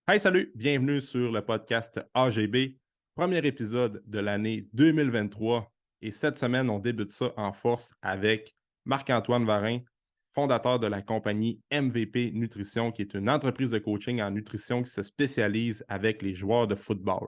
Hey, salut! Bienvenue sur le podcast AGB, premier épisode de l'année 2023. Et cette semaine, on débute ça en force avec Marc-Antoine Varin, fondateur de la compagnie MVP Nutrition, qui est une entreprise de coaching en nutrition qui se spécialise avec les joueurs de football.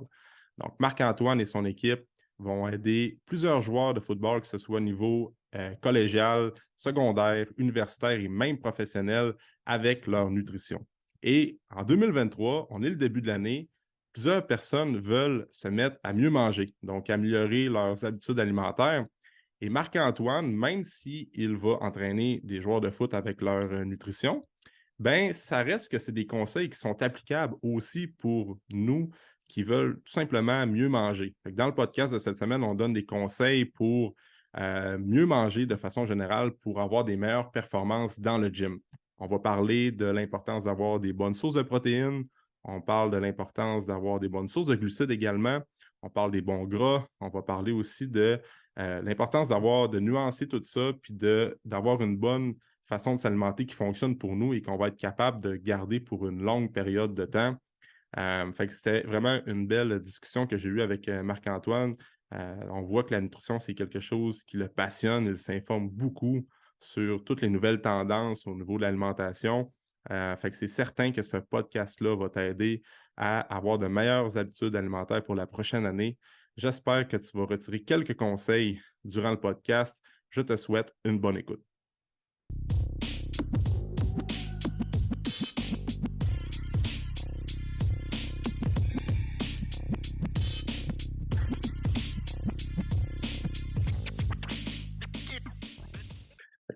Donc, Marc-Antoine et son équipe vont aider plusieurs joueurs de football, que ce soit au niveau collégial, secondaire, universitaire et même professionnel, avec leur nutrition. Et en 2023, on est le début de l'année, plusieurs personnes veulent se mettre à mieux manger, donc améliorer leurs habitudes alimentaires. Et Marc-Antoine, même s'il va entraîner des joueurs de foot avec leur nutrition, ben ça reste que c'est des conseils qui sont applicables aussi pour nous qui veulent tout simplement mieux manger. Fait que dans le podcast de cette semaine, on donne des conseils pour mieux manger de façon générale pour avoir des meilleures performances dans le gym. On va parler de l'importance d'avoir des bonnes sources de protéines. On parle de l'importance d'avoir des bonnes sources de glucides également. On parle des bons gras. On va parler aussi de l'importance de nuancer tout ça puis d'avoir une bonne façon de s'alimenter qui fonctionne pour nous et qu'on va être capable de garder pour une longue période de temps. Fait que c'était vraiment une belle discussion que j'ai eue avec Marc-Antoine. On voit que la nutrition, c'est quelque chose qui le passionne. Il s'informe beaucoup sur toutes les nouvelles tendances au niveau de l'alimentation. Fait que c'est certain que ce podcast-là va t'aider à avoir de meilleures habitudes alimentaires pour la prochaine année. J'espère que tu vas retirer quelques conseils durant le podcast. Je te souhaite une bonne écoute.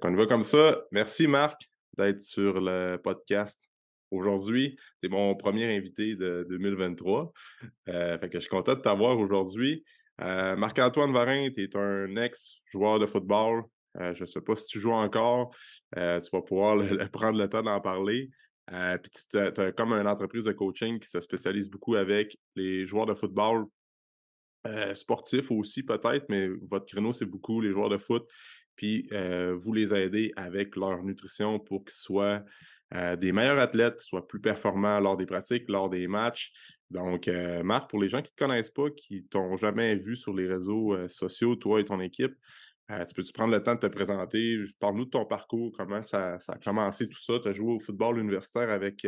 On y va comme ça. Merci Marc d'être sur le podcast aujourd'hui. Tu es mon premier invité de 2023. Fait que je suis content de t'avoir aujourd'hui. Marc-Antoine Varin, tu es un ex-joueur de football. Je ne sais pas si tu joues encore. Tu vas pouvoir prendre le temps d'en parler. Puis tu as comme une entreprise de coaching qui se spécialise beaucoup avec les joueurs de football sportifs aussi peut-être, mais votre créneau, c'est beaucoup les joueurs de foot. Puis vous les aidez avec leur nutrition pour qu'ils soient des meilleurs athlètes, qu'ils soient plus performants lors des pratiques, lors des matchs. Donc, Marc, pour les gens qui ne te connaissent pas, qui t'ont jamais vu sur les réseaux sociaux, toi et ton équipe, tu peux-tu prendre le temps de te présenter? Parle-nous de ton parcours, comment ça a commencé tout ça. Tu as joué au football universitaire avec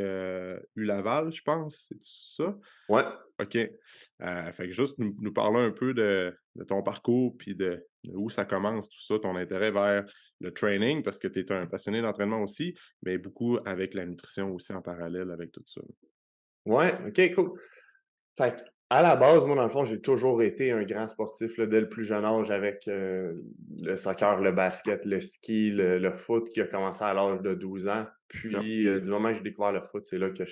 U-Laval, je pense, c'est ça? Ouais, OK. Fait que juste nous parler un peu de ton parcours, puis de où ça commence tout ça, ton intérêt vers le training, parce que tu es un passionné d'entraînement aussi, mais beaucoup avec la nutrition aussi en parallèle avec tout ça. ouais, OK, cool. Fait à la base, moi, dans le fond, j'ai toujours été un grand sportif, là, dès le plus jeune âge avec, le soccer, le basket, le ski, le foot qui a commencé à l'âge de 12 ans. Yep. Puis, du moment que j'ai découvert le foot, c'est là que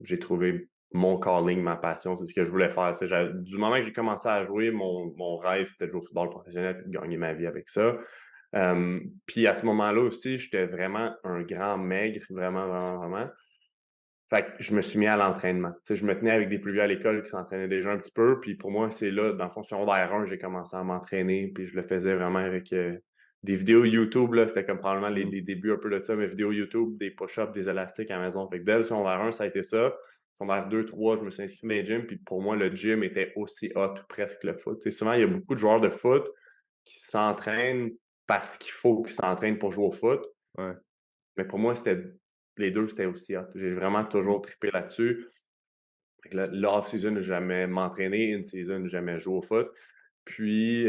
j'ai trouvé mon calling, ma passion, c'est ce que je voulais faire, tu sais. Du moment que j'ai commencé à jouer, mon rêve, c'était de jouer au football professionnel puis de gagner ma vie avec ça. Puis à ce moment-là aussi, j'étais vraiment un grand maigre, vraiment, vraiment, vraiment. Fait que je me suis mis à l'entraînement. Tu sais, je me tenais avec des plus vieux à l'école qui s'entraînaient déjà un petit peu, puis pour moi, c'est là, dans le fond, secondaire 1, j'ai commencé à m'entraîner, puis je le faisais vraiment avec des vidéos YouTube, là, c'était comme probablement Mmh. les débuts un peu de ça, mes vidéos YouTube, des push-ups, des élastiques à la maison. Fait que dès le secondaire 1, ça a été ça. Secondaire 2, 3, je me suis inscrit dans les gyms, puis pour moi, le gym était aussi hot ou presque le foot. Tu sais, souvent, il y a beaucoup de joueurs de foot qui s'entraînent parce qu'il faut qu'ils s'entraînent pour jouer au foot. Ouais. Mais pour moi, c'était les 2 c'était aussi hot. J'ai vraiment Mmh. toujours trippé là-dessus. Fait que là, l'off-season, j'ai jamais m'entraîner, in-season, j'ai jamais joué au foot. Puis,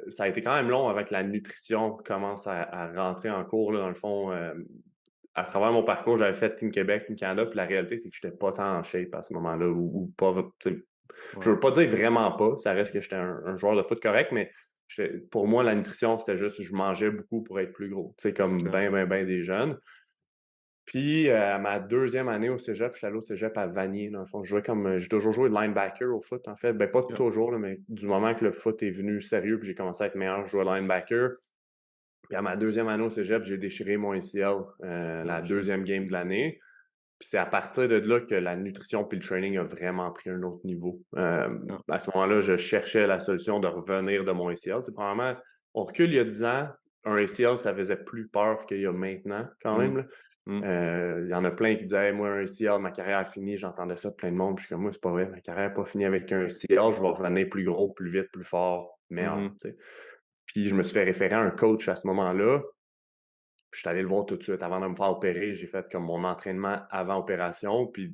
ça a été quand même long avant que la nutrition commence à rentrer en cours, là, dans le fond, à travers mon parcours, j'avais fait Team Québec, Team Canada, puis la réalité, c'est que j'étais pas tant en shape à ce moment-là ou pas, tu sais, je Ouais. veux pas dire vraiment pas, ça reste que j'étais un joueur de foot correct, mais pour moi, la nutrition, c'était juste je mangeais beaucoup pour être plus gros, tu sais, comme OK. ben des jeunes. Puis, à ma deuxième année au cégep, j'étais allé au cégep à Vanier, dans le fond. Je jouais comme, j'ai toujours joué de linebacker au foot, en fait. Ben, pas Yep. toujours, là, mais du moment que le foot est venu sérieux, puis j'ai commencé à être meilleur, je jouais linebacker. Puis à ma deuxième année au cégep, j'ai déchiré mon ACL, la Oh shit. deuxième game de l'année. Puis c'est à partir de là que la nutrition puis le training a vraiment pris un autre niveau. Yep. À ce moment-là, je cherchais la solution de revenir de mon ACL. Tu sais, probablement, on recule il y a 10 ans, un ACL, ça faisait plus peur qu'il y a maintenant, quand Mmh. même, là. Mmh. Il y en a plein qui disaient: «Hey, moi, un ACL, ma carrière est finie». J'entendais ça de plein de monde, puis je suis comme: «Moi, c'est pas vrai, ma carrière n'est pas finie avec un ACL, je vais revenir plus gros, plus vite, plus fort, meilleur», Mmh. tu sais? Puis je me suis fait référer à un coach à ce moment-là. Je suis allé le voir tout de suite avant de me faire opérer. J'ai fait comme mon entraînement avant opération, puis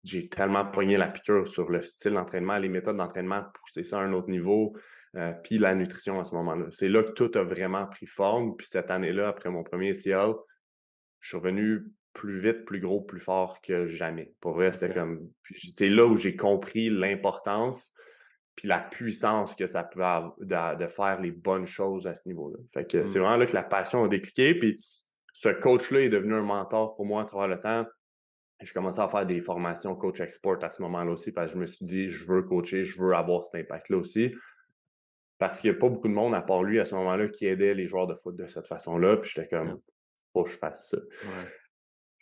j'ai tellement pogné la piqûre sur le style d'entraînement, les méthodes d'entraînement, pousser ça à un autre niveau, puis la nutrition à ce moment-là. C'est là que tout a vraiment pris forme. Puis cette année-là, après mon premier ACL, je suis revenu plus vite, plus gros, plus fort que jamais. Pour vrai, c'était OK. comme. Puis c'est là où j'ai compris l'importance puis la puissance que ça pouvait avoir de faire les bonnes choses à ce niveau-là. Fait que c'est Mmh. vraiment là que la passion a décliqué. Puis ce coach-là est devenu un mentor pour moi à travers le temps. Je commençais à faire des formations coach export à ce moment-là aussi parce que je me suis dit, je veux coacher, je veux avoir cet impact-là aussi. Parce qu'il n'y a pas beaucoup de monde à part lui à ce moment-là qui aidait les joueurs de foot de cette façon-là. Puis j'étais OK. comme, faut que je fasse ça. Ouais.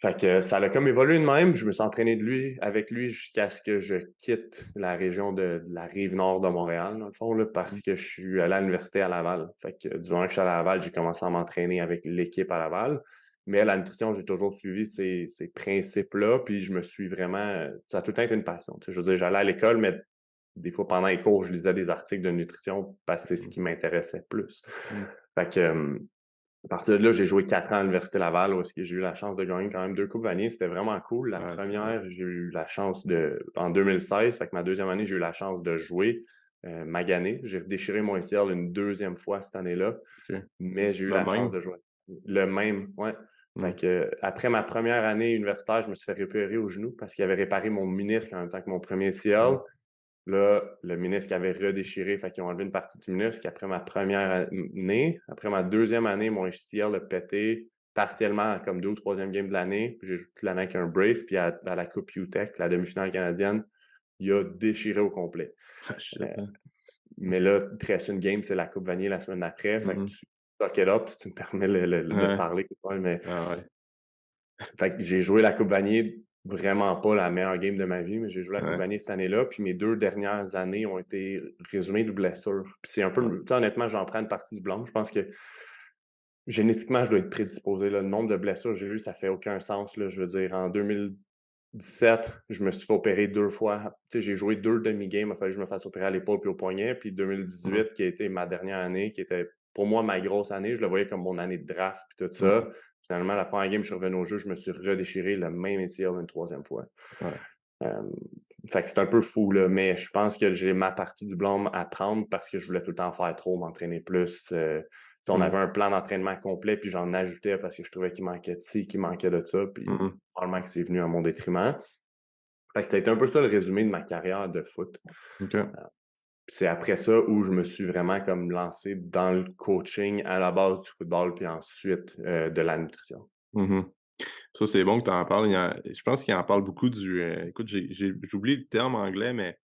Fait que ça a comme évolué de même. Je me suis entraîné avec lui jusqu'à ce que je quitte la région de la rive nord de Montréal, dans le fond, là, Mmh. parce que je suis allé à l'université à Laval. Fait que du moment que je suis allé à Laval, j'ai commencé à m'entraîner avec l'équipe à Laval. Mais la nutrition, j'ai toujours suivi ces principes-là, puis je me suis vraiment. Ça a tout le temps été une passion. Tu sais, je veux dire, j'allais à l'école, mais des fois, pendant les cours, je lisais des articles de nutrition parce que c'est ce Mmh. qui m'intéressait plus. Mmh. Fait que, à partir de là, j'ai joué 4 ans à l'Université Laval où est-ce que j'ai eu la chance de gagner quand même 2 coupes Vanier. C'était vraiment cool. La Ouais, c'est bon. première, j'ai eu la chance en 2016, fait que ma deuxième année, j'ai eu la chance de jouer, maganer. J'ai redéchiré mon ACL une deuxième fois cette année-là, OK. mais j'ai eu Le la chance même? de jouer. Le même, ouais. Mmh. Fait que après ma première année universitaire, je me suis fait repérer au genou parce qu'il avait réparé mon ménisque en même temps que mon premier ACL. Mmh. Là, le ménisque avait redéchiré, fait qu'ils ont enlevé une partie du ménisque. Après ma première année, après ma deuxième année, mon ACL a pété partiellement comme 2 ou 3e game de l'année. Puis j'ai joué toute l'année avec un brace. Puis à la Coupe UTEC, la demi-finale canadienne, il a déchiré au complet. Ah Euh, shit, hein. mais là, il te reste une game, c'est la Coupe Vanier la semaine d'après. Fait que Mmh. tu suck it up si tu me permets de Ouais. parler. Ouais, mais Ah ouais. fait que j'ai joué la Coupe Vanier, vraiment pas la meilleure game de ma vie, mais j'ai joué la Coupe Ouais. Vanier cette année-là. Puis mes 2 dernières années ont été résumées de blessures. Puis c'est un peu, Ouais. tu sais, honnêtement, j'en prends une partie du blanc. Je pense que génétiquement, je dois être prédisposé, là. Le nombre de blessures que j'ai eues, ça fait aucun sens, là. Je veux dire, en 2017, je me suis fait opérer 2 fois. Tu sais, j'ai joué 2 demi-games, il a fallu que je me fasse opérer à l'épaule puis au poignet. Puis Mmh. 2018, qui a été ma dernière année, qui était pour moi ma grosse année, je le voyais comme mon année de draft puis tout Mmh. ça. Finalement, la première game, je suis revenu au jeu, je me suis redéchiré le même ACL une troisième fois. Ouais. Hem, fait que c'est un peu fou, là, mais je pense que j'ai ma partie du blâme à prendre parce que je voulais tout le temps faire trop, m'entraîner plus. Tu sais, on Mmh. avait un plan d'entraînement complet, puis j'en ajoutais parce que je trouvais qu'il manquait de ci, qu'il manquait de ça, puis Mmh. probablement que c'est venu à mon détriment. Fait que ça a été un peu ça le résumé de ma carrière de foot. OK. Puis c'est après ça où je me suis vraiment comme lancé dans le coaching à la base du football, puis ensuite, de la nutrition. Mmh. Ça, c'est bon que tu en parles. Je pense qu'il en parle beaucoup écoute, j'ai oublié le terme anglais, mais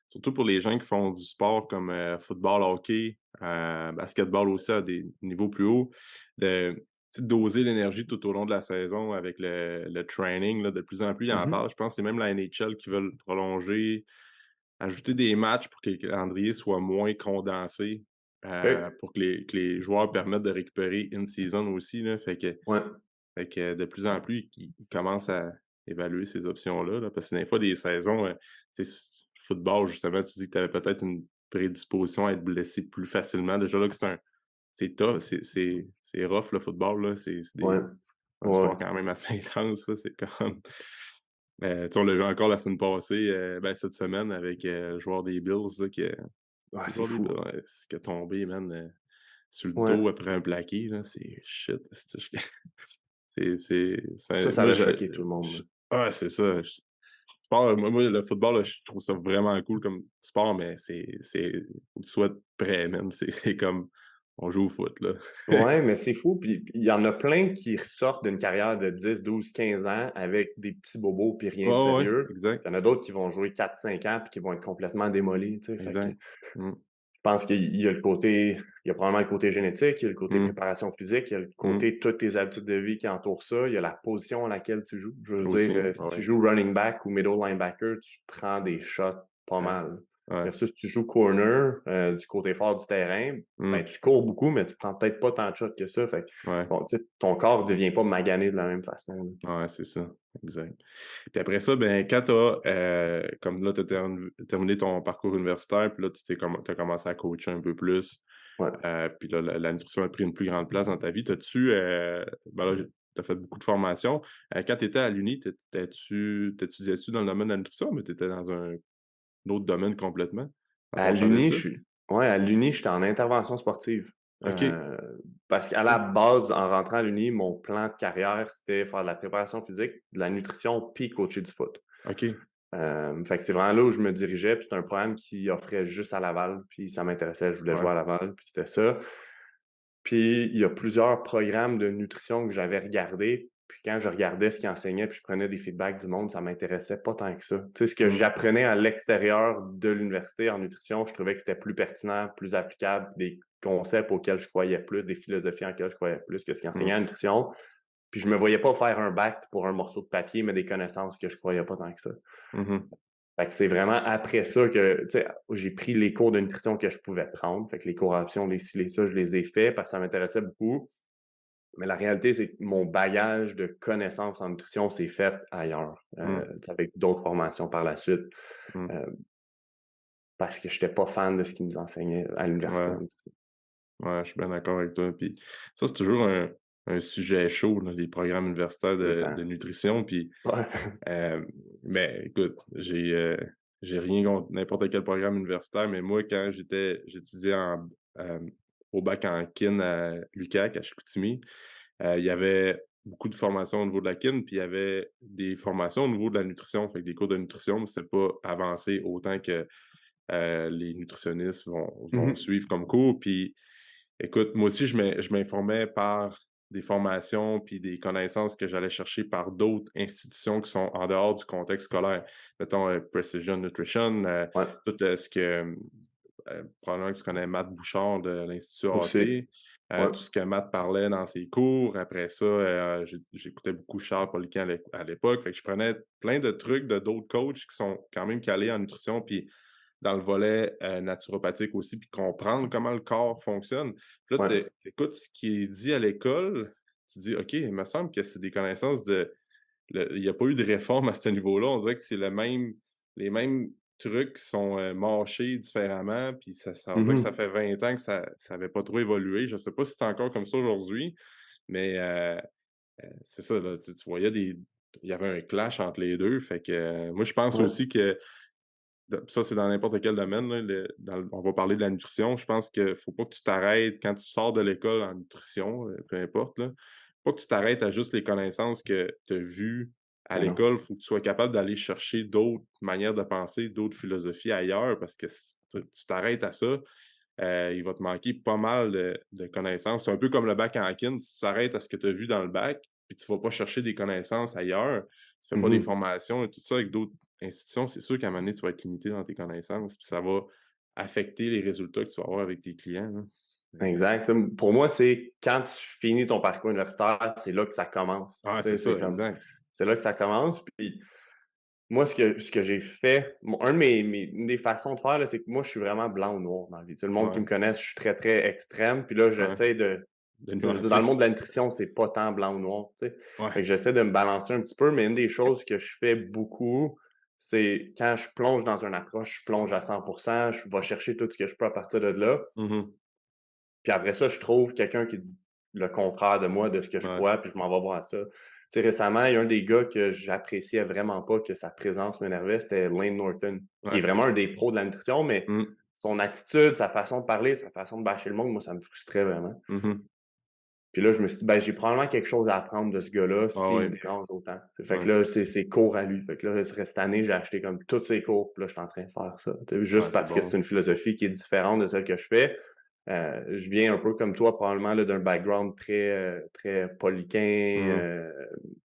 surtout pour les gens qui font du sport comme, football, hockey, basketball aussi à des niveaux plus hauts, de, tu sais, doser l'énergie tout au long de la saison avec le training, là, de plus en plus, ils en Mmh. parlent. Je pense que c'est même la NHL qui veulent prolonger, ajouter des matchs pour que le calendrier soit moins condensé, OK. pour que les joueurs permettent de récupérer in season aussi, là. Ouais. Fait que de plus en plus, ils commencent à évaluer ces options-là, là, parce que des fois, des saisons, tu sais, football, justement, tu dis que tu avais peut-être une prédisposition à être blessé plus facilement. Déjà là que c'est tough, c'est rough le football, là. Ouais. C'est un Ouais. sport quand même assez intense, ça. C'est comme tu sais, on l'a vu encore la semaine passée, cette semaine avec, le joueur des Bills, là, Ouais, c'est le c'est joueur des fou. Bills, ouais, c'est qui est tombé, man, sur le Ouais. dos après un plaqué, là. C'est shit, Ça moi, l'a choqué tout le monde, là. c'est ça. Sport, moi, le football, là, je trouve ça vraiment cool comme sport, mais faut que tu sois prêt, man. C'est comme, on joue au foot, là. Ouais, mais c'est fou. Puis il y en a plein qui ressortent d'une carrière de 10, 12, 15 ans avec des petits bobos puis rien de Ouais, ouais, sérieux. exact, Il y en a d'autres qui vont jouer 4, 5 ans puis qui vont être complètement démolis, tu sais. Fait que exact. Mmh, je pense qu'il y a le côté, il y a probablement le côté génétique, il y a le côté mmh, préparation physique, il y a le mmh. côté toutes tes habitudes de vie qui entourent ça, il y a la position à laquelle tu joues. Je veux Aussi, dire, ouais, si tu ouais. joues running back ou middle linebacker, tu prends des shots pas Ouais. mal. Ouais. Versus tu joues corner, du côté fort du terrain, ben, Mmh. tu cours beaucoup, mais tu prends peut-être pas tant de shots que ça. Fait que, Ouais. bon, tu sais, ton corps ne devient pas magané de la même façon, là. Ouais, c'est ça, exact. Puis après ça, ben, quand tu as, comme là, tu as terminé ton parcours universitaire, puis là, tu as commencé à coacher un peu plus, Ouais. puis là, la nutrition a pris une plus grande place dans ta vie. T'as-tu, ben là, tu as fait beaucoup de formations. Quand tu étais à l'Uni, t'étudiais-tu dans le domaine de la nutrition, mais tu étais dans un autre domaine complètement, dans À ton champ l'Uni, d'études? à l'Uni, j'étais en intervention sportive. OK. Parce qu'à la base, en rentrant à l'Uni, mon plan de carrière, c'était faire de la préparation physique, de la nutrition, puis coacher du foot. OK. Fait que c'est vraiment là où je me dirigeais, puis c'était un programme qui offrait juste à Laval, puis ça m'intéressait, je voulais Ouais. jouer à Laval, puis c'était ça. Puis il y a plusieurs programmes de nutrition que j'avais regardés, puis quand je regardais ce qu'ils enseignaient, puis je prenais des feedbacks du monde, ça m'intéressait pas tant que ça. Tu sais, ce que Mmh. j'apprenais à l'extérieur de l'université en nutrition, je trouvais que c'était plus pertinent, plus applicable, des concepts auxquels je croyais plus, des philosophies en lesquelles je croyais plus que ce qu'ils Mmh. enseignaient en nutrition. Puis je me voyais pas faire un bac pour un morceau de papier, mais des connaissances que je croyais pas tant que ça. Mmh. Fait que c'est vraiment après ça que, tu sais, j'ai pris les cours de nutrition que je pouvais prendre. Fait que les cours options, les ci, les ça, je les ai faits parce que ça m'intéressait beaucoup. Mais la réalité, c'est que mon bagage de connaissances en nutrition s'est fait ailleurs, Mmh. avec d'autres formations par la suite, Mmh. euh, parce que je n'étais pas fan de ce qu'ils nous enseignaient à l'université Ouais. en nutrition. Ouais, je suis bien d'accord avec toi. Puis ça, c'est toujours un sujet chaud, là, les programmes universitaires Tout le de temps. nutrition. Puis, Ouais. mais écoute, j'ai rien contre n'importe quel programme universitaire, mais moi, quand j'étudiais euh, au bac en kin à l'UQAC, à Chicoutimi, il y avait beaucoup de formations au niveau de la kin, puis il y avait des formations au niveau de la nutrition, fait que des cours de nutrition, mais c'était pas avancé autant que les nutritionnistes vont Mhm. suivre comme cours. Puis écoute, moi aussi, je m'informais par des formations puis des connaissances que j'allais chercher par d'autres institutions qui sont en dehors du contexte scolaire. Mettons, Precision Nutrition, Ouais, tout ce que probablement que tu connais Matt Bouchard de l'Institut aussi. AT, Ouais, tout ce que Matt parlait dans ses cours. Après ça, j'écoutais beaucoup Charles Poliquin à l'époque. Fait que je prenais plein de trucs de d'autres coachs qui sont quand même calés en nutrition. Puis dans le volet, naturopathique aussi, puis comprendre comment le corps fonctionne. Puis là, ouais. tu écoutes ce qui est dit à l'école, tu dis: «OK, il me semble que c'est des connaissances de» il y a pas eu de réforme à ce niveau-là. On dirait que c'est les mêmes trucs qui sont, mâchés différemment, puis on dirait que ça Mhm. fait 20 ans que ça avait pas trop évolué. Je sais pas si c'est encore comme ça aujourd'hui, mais c'est ça, là, tu voyais il y avait un clash entre les 2. Fait que, moi, je pense Ouais. aussi que ça, c'est dans n'importe quel domaine, là, on va parler de la nutrition. Je pense qu'il faut pas que tu t'arrêtes quand tu sors de l'école en nutrition, peu importe, là. Faut pas que tu t'arrêtes à juste les connaissances que tu as vues à Ben non. l'école. Faut que tu sois capable d'aller chercher d'autres manières de penser, d'autres philosophies ailleurs, parce que si tu t'arrêtes à ça, il va te manquer pas mal de connaissances. C'est un peu comme le bac en kin. Si tu t'arrêtes à ce que tu as vu dans le bac, puis tu vas pas chercher des connaissances ailleurs, tu fais pas des Mhm. formations et tout ça avec d'autres institutions, c'est sûr qu'à un moment donné, tu vas être limité dans tes connaissances, puis ça va affecter les résultats que tu vas avoir avec tes clients, là. Exact. Tu sais, pour moi, c'est quand tu finis ton parcours universitaire, c'est là que ça commence. Ah, Tu sais, c'est ça, c'est comme, exact. c'est là que ça commence. Puis moi, ce que j'ai fait, un de une des façons de faire, là, c'est que moi, je suis vraiment blanc ou noir dans la vie. Tu sais, le monde qui Ouais, me connaît, je suis très, très extrême. Puis là, ouais, j'essaie de. de Tu sais, je veux dire, dans le nuancer. monde de la nutrition, c'est pas tant blanc ou noir. Tu sais. Fait Ouais. que j'essaie de me balancer un petit peu, mais une des choses que je fais beaucoup, c'est quand je plonge dans une approche, je plonge à 100%, je vais chercher tout ce que je peux à partir de là. Mmh. Puis après ça, je trouve quelqu'un qui dit le contraire de moi, de ce que je Ouais, crois, puis je m'en vais voir ça. Tu sais, récemment, il y a un des gars que j'appréciais vraiment pas, que sa présence m'énervait, c'était Lane Norton, qui est ouais. vraiment un des pros de la nutrition, mais Mmh. son attitude, sa façon de parler, sa façon de bâcher le monde, moi, ça me frustrait vraiment. Mmh. Puis là, je me suis dit, ben, j'ai probablement quelque chose à apprendre de ce gars-là Ah s'il me ouais, dérange autant. Fait que ouais, là, c'est cours à lui. Fait que là, cette année, j'ai acheté comme tous ses cours, puis là, je suis en train de faire ça. ouais, Juste c'est parce que c'est bon. une philosophie qui est différente de celle que je fais. Je viens un peu comme toi, probablement, là, d'un background très poliquin, Mmh.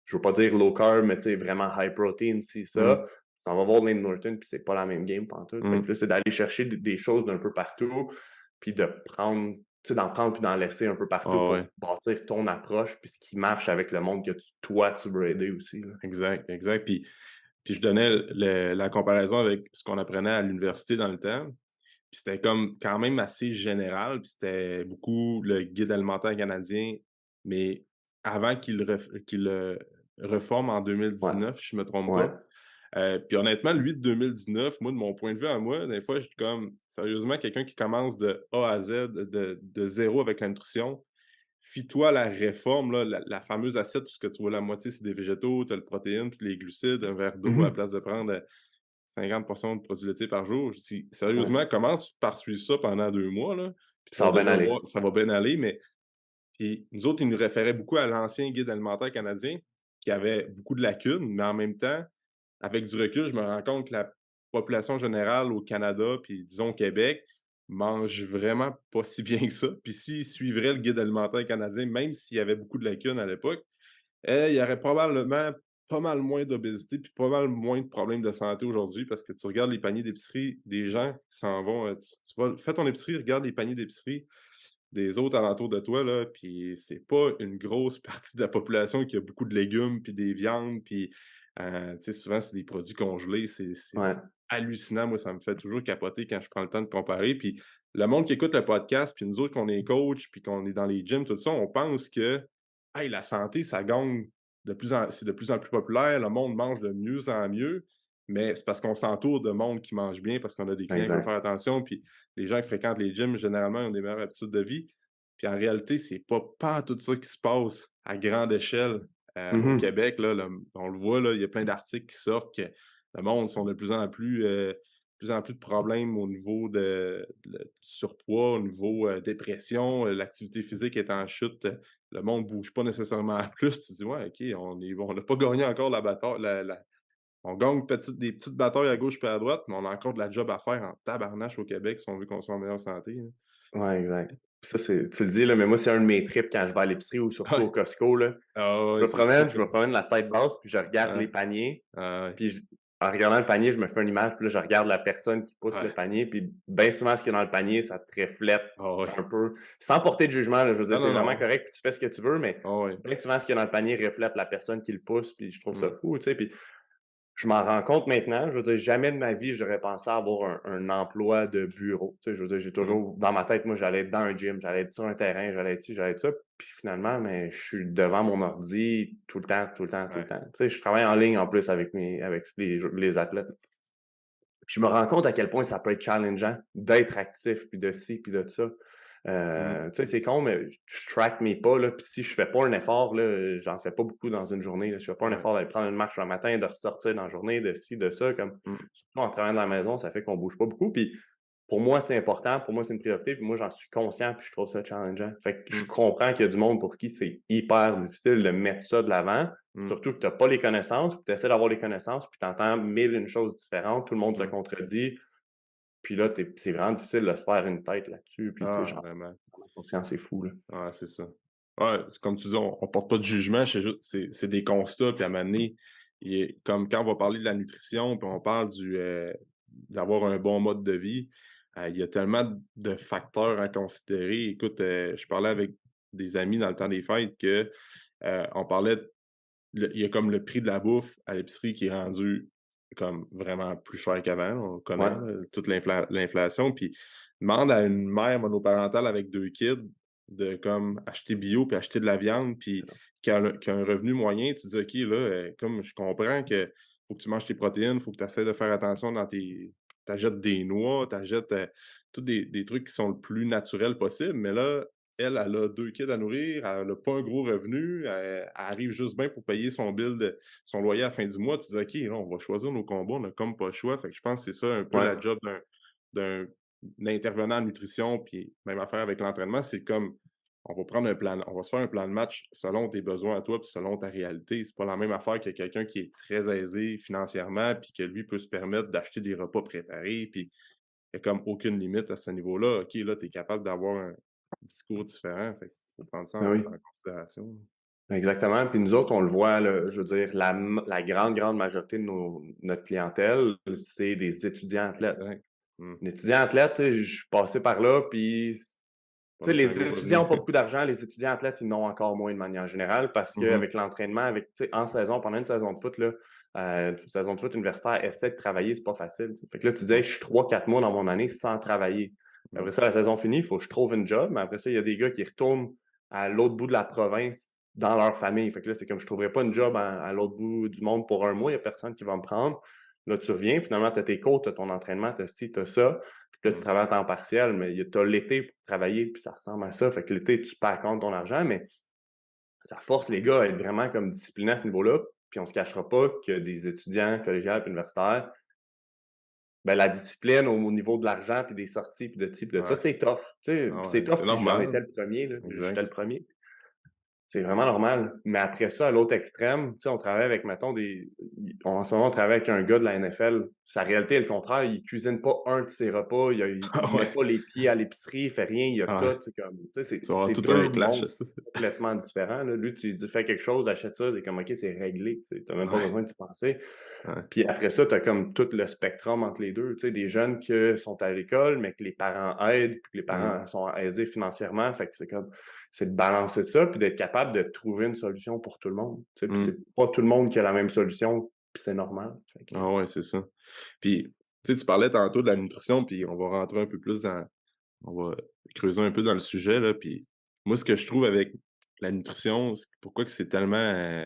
je veux pas dire low carb, mais tu sais, vraiment high protein, c'est ça. Mmh. Ça va voir Lane Norton, puis c'est pas la même game pantoute. Fait que Mmh. là, c'est d'aller chercher des choses d'un peu partout, puis de prendre, tu sais, d'en prendre puis d'en laisser un peu partout Ah pour ouais. bâtir ton approche, puis ce qui marche avec le monde que toi, tu veux aider aussi, là. Exact, exact. Puis Puis je donnais la comparaison avec ce qu'on apprenait à l'université dans le temps. Puis c'était comme quand même assez général, puis c'était beaucoup le guide alimentaire canadien, mais avant qu'il le reforme en Ouais, 2019, si je me trompe ouais. pas. Puis honnêtement, lui de 2019, moi, de mon point de vue à moi, des fois, je suis comme sérieusement quelqu'un qui commence de A à Z, de zéro avec la nutrition. Fie-toi à la réforme, là, la fameuse assiette où ce que tu vois la moitié, c'est des végétaux, tu as le protéine, tous les glucides, un verre d'eau à la Mmh. place de prendre 50 portions de produits laitiers par jour. Je dis: Ouais. «Sérieusement, commence par suivre ça pendant 2 mois, là, puis tu Ça vas va bien déjà aller. voir, ça va bien aller». Mais puis nous autres, ils nous référaient beaucoup à l'ancien guide alimentaire canadien qui avait beaucoup de lacunes, mais en même temps, avec du recul, je me rends compte que la population générale au Canada, puis disons au Québec, mange vraiment pas si bien que ça. Puis s'ils suivraient le guide alimentaire canadien, même s'il y avait beaucoup de lacunes à l'époque, il y aurait probablement pas mal moins d'obésité, puis pas mal moins de problèmes de santé aujourd'hui, parce que tu regardes les paniers d'épicerie des gens qui s'en vont, tu vas fais ton épicerie, regarde les paniers d'épicerie des autres alentours de toi, là, puis c'est pas une grosse partie de la population qui a beaucoup de légumes, puis des viandes, puis, tu sais, souvent, c'est des produits congelés. C'est Ouais, hallucinant. Moi, ça me fait toujours capoter quand je prends le temps de comparer. Puis le monde qui écoute le podcast, puis nous autres, qu'on est coach, puis qu'on est dans les gyms, tout ça, on pense que, hey, la santé, ça gagne c'est de plus en plus populaire. Le monde mange de mieux en mieux, mais c'est parce qu'on s'entoure de monde qui mange bien, parce qu'on a des clients qui veulent faire exact. attention, puis les gens qui fréquentent les gyms, généralement, ont des meilleures habitudes de vie. Puis en réalité, c'est pas tout ça qui se passe à grande échelle, au Mmh. Québec, là. On le voit, là, il y a plein d'articles qui sortent que le monde sont plus en plus de problèmes au niveau du surpoids, au niveau, dépression, l'activité physique est en chute, le monde bouge pas nécessairement plus. Tu te dis: «Ouais, OK, on n'a pas gagné encore la bataille, on gagne des petites batailles à gauche et à droite, mais on a encore de la job à faire en tabarnache au Québec si on veut qu'on soit en meilleure santé, là». Ouais, exact. Puis ça, c'est tu le dis, là, mais moi, c'est un de mes trips quand je vais à l'épicerie ou surtout Ouais. au Costco, là. Ah ouais, c'est le fun. Je me promène la tête basse, puis je regarde les Ouais, paniers, ouais, puis en regardant le panier, je me fais une image, puis là, je regarde la personne qui pousse le ouais. panier, puis bien souvent, ce qu'il y a dans le panier, ça te reflète Ah ouais. un peu sans porter de jugement, là, je veux dire, Non, c'est non, vraiment non. correct, puis tu fais ce que tu veux, mais Ah ouais. bien souvent, ce qu'il y a dans le panier reflète la personne qui le pousse, puis je trouve ça Mmh. fou, tu sais, puis je m'en rends compte maintenant. Je veux dire, jamais de ma vie, j'aurais pensé avoir un emploi de bureau. Tu sais, je veux dire, j'ai Mmh. toujours, dans ma tête, moi, j'allais être dans un gym, j'allais être sur un terrain, j'allais être ci, j'allais être ça. Puis finalement, mais je suis devant mon ordi tout le temps, tout le temps, tout le Ouais. temps. Tu sais, je travaille en ligne en plus avec les athlètes. Puis je me rends compte à quel point ça peut être challengeant d'être actif, puis de ci, puis de ça. Mmh. Tu sais, c'est con, mais je track mes pas, là, puis si je fais pas un effort, là, j'en fais pas beaucoup dans une journée, là. Je fais pas un Ouais. effort d'aller prendre une marche le matin, de ressortir dans la journée, de ci, de ça, comme Mmh. surtout en travaillant de la maison, ça fait qu'on bouge pas beaucoup. Puis pour moi, c'est important, pour moi, c'est une priorité, puis moi, j'en suis conscient, puis je trouve ça challengeant. Fait que je Mmh. comprends qu'il y a du monde pour qui c'est hyper difficile de mettre ça de l'avant, Mmh. surtout que tu as pas les connaissances, puis tu essaies d'avoir les connaissances, puis tu entends 1000 une choses différentes, tout le monde se Mmh. contredit, puis là, c'est vraiment difficile de se faire une tête là-dessus, puis tu sais, Ah, genre, vraiment. la conscience, c'est fou, là. Ouais, c'est ça. Ouais, c'est comme tu dis, on porte pas de jugement, c'est des constats, puis à un moment donné, comme quand on va parler de la nutrition, puis on parle d'avoir un bon mode de vie, il y a tellement de facteurs à considérer. Écoute, je parlais avec des amis dans le temps des fêtes que, on parlait il y a comme le prix de la bouffe à l'épicerie qui est rendu comme vraiment plus cher qu'avant, on Ouais, connaît, là, toute l'inflation. Puis demande à une mère monoparentale avec 2 kids de comme acheter bio puis acheter de la viande, puis qui a un revenu moyen. Tu dis: «OK, là, comme je comprends que faut que tu manges tes protéines, faut que tu essaies de faire attention dans tes tu des noix, tu achètes, tous des trucs qui sont le plus naturels possible». Mais là, elle a 2 kids à nourrir, elle a pas un gros revenu, elle arrive juste bien pour payer son loyer à la fin du mois. Tu dis: «OK, là, on va choisir nos combats, on a comme pas le choix». Fait que je pense que c'est ça un peu ouais, la job d'un intervenant en nutrition, puis même affaire avec l'entraînement, c'est comme on va se faire un plan de match selon tes besoins à toi, puis selon ta réalité. C'est pas la même affaire que quelqu'un qui est très aisé financièrement, puis que lui peut se permettre d'acheter des repas préparés, puis il y a comme aucune limite à ce niveau-là. OK, là, tu es capable d'avoir un discours différent, fait qu'il faut prendre ça ben oui, en considération. exactement. Puis nous autres, on le voit, là, je veux dire, la grande, grande majorité de notre clientèle, c'est des étudiants athlètes. Exact. Mmh. Un étudiant athlète, tu sais, je suis passé par là, puis Pas tu sais, avec un les gros étudiants revenu. n'ont pas beaucoup d'argent, les étudiants athlètes, ils en ont encore moins de manière générale parce Mmh mh. qu'avec l'entraînement, avec, tu sais, en saison, pendant une saison de foot, là, saison de foot universitaire, essaie de travailler, c'est pas facile. T'sais. Fait que là, tu disais, Ouais. je suis 3-4 mois dans mon année sans travailler. Mm. Après ça, la saison finie, il faut que je trouve une job, mais après ça, il y a des gars qui retournent à l'autre bout de la province dans leur famille. Fait que là, c'est comme je ne trouverai pas une job à l'autre bout du monde pour un mois, il n'y a personne qui va me prendre. Là, tu reviens, finalement, tu as tes cours, tu as ton entraînement, tu as ci, tu as ça. Puis là, tu Mm. travailles à temps partiel, mais tu as l'été pour travailler, puis ça ressemble à ça. Fait que l'été, tu paies compte ton argent, mais ça force les gars à être vraiment comme disciplinés à ce niveau-là. Puis on ne se cachera pas que des étudiants collégiales et universitaires, ben, la discipline au niveau de l'argent, puis des sorties, puis de ci, puis de ça, Ouais. c'est tough. Tu sais, Ah c'est ouais, c'est tough, puis j'en normal. étais le premier, là. J'étais Exact. le premier. C'est vraiment normal. Mais après ça, à l'autre extrême, tu sais, on travaille avec, mettons, en ce moment, on travaille avec un gars de la NFL. Sa réalité est le contraire. Il cuisine pas un de ses repas. Ah Il met ouais. pas les pieds à l'épicerie. Il fait rien. Il a Ah ouais. tout. C'est comme, tu sais, Tu vas avoir c'est tout deux un clash, mondes ça. complètement différents, là. Lui, tu lui dis, fais quelque chose, achète ça. C'est comme, OK, c'est réglé. Tu n'as même pas Ouais. besoin d'y penser. Ouais. Puis après ça, tu as comme tout le spectrum entre les deux. Tu sais, des jeunes qui sont à l'école, mais que les parents aident, puis que les Mm. parents sont aisés financièrement. Fait que c'est comme, c'est de balancer ça, puis d'être capable de trouver une solution pour tout le monde. Tu sais, puis Mm. c'est pas tout le monde qui a la même solution, puis c'est normal. Fait que, Ah ouais, c'est ça. Puis, tu sais, tu parlais tantôt de la nutrition, puis on va rentrer un peu plus dans on va creuser un peu dans le sujet, là, puis moi, ce que je trouve avec la nutrition, c'est pourquoi que c'est tellement,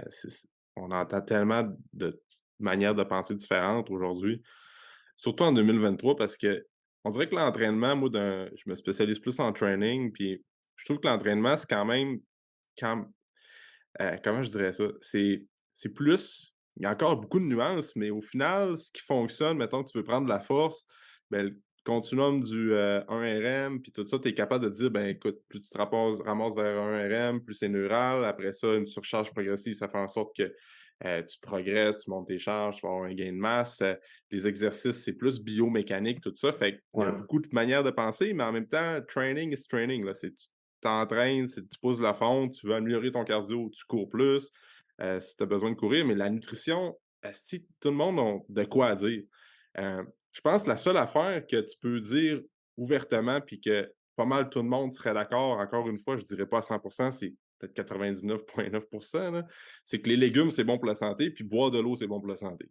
on entend tellement de manières de penser différentes aujourd'hui, surtout en 2023 parce qu'on dirait que l'entraînement, moi, je me spécialise plus en training, puis je trouve que l'entraînement, c'est quand même quand comment je dirais ça? C'est plus il y a encore beaucoup de nuances, mais au final, ce qui fonctionne, mettons que tu veux prendre de la force, ben, le continuum du, 1 RM puis tout ça, tu es capable de dire: «Ben, écoute, plus tu te ramasses vers 1 RM, plus c'est neural. Après ça, une surcharge progressive, ça fait en sorte que, tu progresses, tu montes tes charges, tu vas avoir un gain de masse». Les exercices, c'est plus biomécanique, tout ça. Fait qu'il y a ouais, beaucoup de manières de penser, mais en même temps, training is training, là. C'est tu t'entraînes, tu pousses la fonte, tu veux améliorer ton cardio, tu cours plus, si tu as besoin de courir. Mais la nutrition, esti, tout le monde a de quoi à dire. Je pense que la seule affaire que tu peux dire ouvertement puis que pas mal tout le monde serait d'accord, encore une fois, je dirais pas à 100 c'est peut-être 99,9 là, c'est que les légumes, c'est bon pour la santé, puis boire de l'eau, c'est bon pour la santé.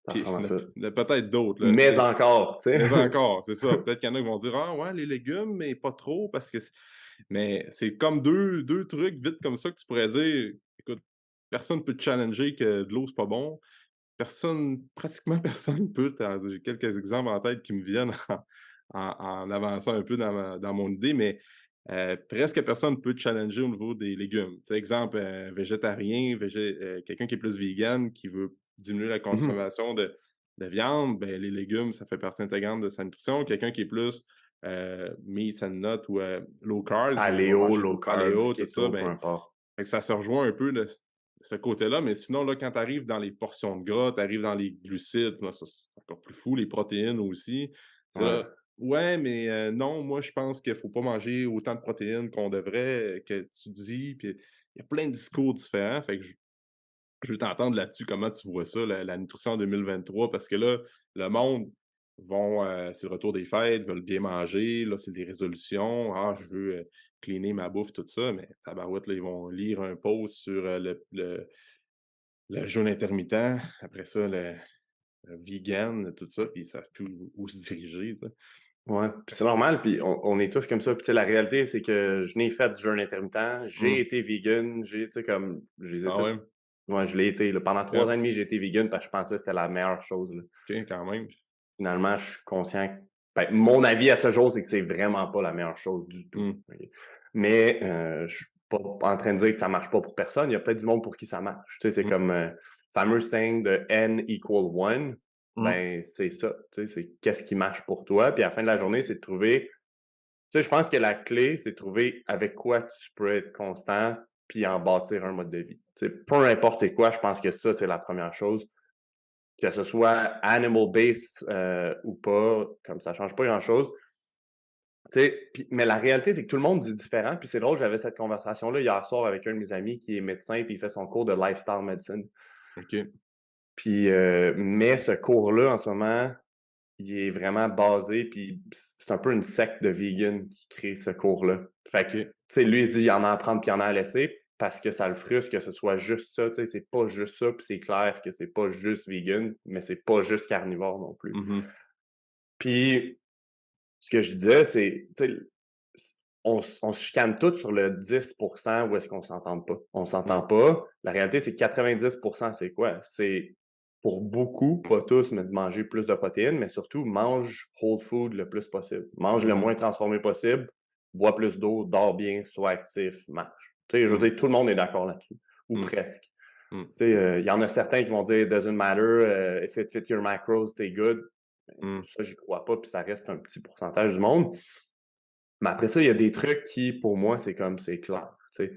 ça Puis ressemble à ça. il y en a peut-être d'autres, là. Mais encore, tu sais. Mais encore, c'est ça. Peut-être qu'il y en a qui vont dire: «Ah ouais, les légumes, mais pas trop parce que mais c'est comme deux trucs vite comme ça que tu pourrais dire: «Écoute, personne peut te challenger que de l'eau, c'est pas bon». Pratiquement personne peut. J'ai quelques exemples en tête qui me viennent en avançant un peu dans mon idée, mais presque personne peut te challenger au niveau des légumes. Tu sais, exemple, végétarien, quelqu'un qui est plus vegan, qui veut diminuer la Mmh. consommation de viande, ben, les légumes, ça fait partie intégrante de sa nutrition. Quelqu'un qui est plus meat and nut ou low carbs, il va Paléo, manger low beaucoup de carbs, paléo, tout ça, keto, peu ben, importe. fait que ça se rejoint un peu de ce côté-là, mais sinon, là, quand tu arrives dans les portions de gras, tu arrives dans les glucides, là, ça, c'est encore plus fou, les protéines aussi. C'est Ouais. là, ouais, mais non, moi, je pense qu'il faut pas manger autant de protéines qu'on devrait, que tu dis, puis il y a plein de discours différents. Fait que je veux t'entendre là-dessus, comment tu vois ça, la nutrition en 2023, parce que là, le monde c'est le retour des fêtes, veulent bien manger, là, c'est des résolutions. Ah, je veux cleaner ma bouffe, tout ça, mais tabarouette, là, ils vont lire un post sur le jeûne intermittent, après ça, le vegan, tout ça, puis ils savent plus où se diriger, tu sais. Ouais, puis c'est normal, puis on est tous comme ça. Puis tu sais, la réalité, c'est que je n'ai fait du jeûne intermittent, j'ai Mmh. été vegan, tu sais, comme, je les ai Ah toutes. ouais? Ouais, je l'ai été, là. Pendant OK, 3 ans et demi, j'ai été vegan parce que je pensais que c'était la meilleure chose, là. OK, quand même. Finalement, je suis conscient ben, mon avis à ce jour, c'est que c'est vraiment pas la meilleure chose du tout. Mmh. OK? Mais je suis pas en train de dire que ça marche pas pour personne. Il y a peut-être du monde pour qui ça marche. Tu sais, c'est Mmh. comme fameux saying de N equal one. Mmh. Ben, c'est ça. Tu sais, c'est qu'est-ce qui marche pour toi. Puis à la fin de la journée, c'est de trouver. Tu sais, je pense que la clé, c'est de trouver avec quoi tu peux être constant puis en bâtir un mode de vie. Tu sais, peu importe c'est quoi, je pense que ça, c'est la première chose. Que ce soit animal-based ou pas, comme ça change pas grand-chose. Tu sais, mais la réalité, c'est que tout le monde dit différent. Puis c'est drôle, j'avais cette conversation-là hier soir avec un de mes amis qui est médecin, puis il fait son cours de lifestyle medicine. OK. Puis, mais ce cours-là, en ce moment, il est vraiment basé, puis c'est un peu une secte de vegan qui crée ce cours-là. Fait que, tu OK. sais, lui, il dit, il y en a à prendre, puis il y en a à laisser. parce que ça le frustre que ce soit juste ça, tu sais, c'est pas juste ça, puis c'est clair que c'est pas juste vegan, mais c'est pas juste carnivore non plus. Puis, ce que je disais, c'est, tu sais, on se chicane tous sur le 10% où est-ce qu'on s'entend pas. On s'entend pas. La réalité, c'est que 90%, c'est quoi? C'est pour beaucoup, pas tous, mais de manger plus de protéines, mais surtout, mange whole food le plus possible. Mange le moins transformé possible, bois plus d'eau, dors bien, sois actif, marche. Tu sais, je veux dire, tout le monde est d'accord là-dessus, ou presque. Tu sais, il y en a certains qui vont dire, doesn't matter, if it fit your macros, stay good. Ça, j'y crois pas, puis ça reste un petit pourcentage du monde. Mais après ça, il y a des trucs qui, pour moi, c'est comme, c'est clair. Tu sais.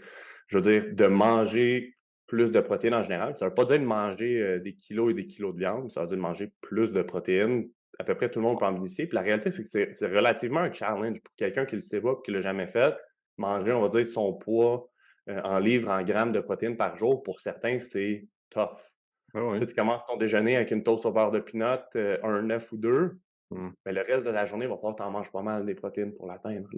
Je veux dire, de manger plus de protéines en général, ça veut pas dire de manger des kilos et des kilos de viande, ça veut dire de manger plus de protéines. À peu près tout le monde peut en bénéficier. Puis la réalité, c'est que c'est relativement un challenge pour quelqu'un qui le sait pas, qui l'a jamais fait. Manger, on va dire, son poids en livres, en grammes de protéines par jour, pour certains, c'est tough. Tu sais, tu commences ton déjeuner avec une toast au beurre de peanut, un œuf ou deux, mais le reste de la journée, il va falloir que tu en manges pas mal des protéines pour l'atteindre.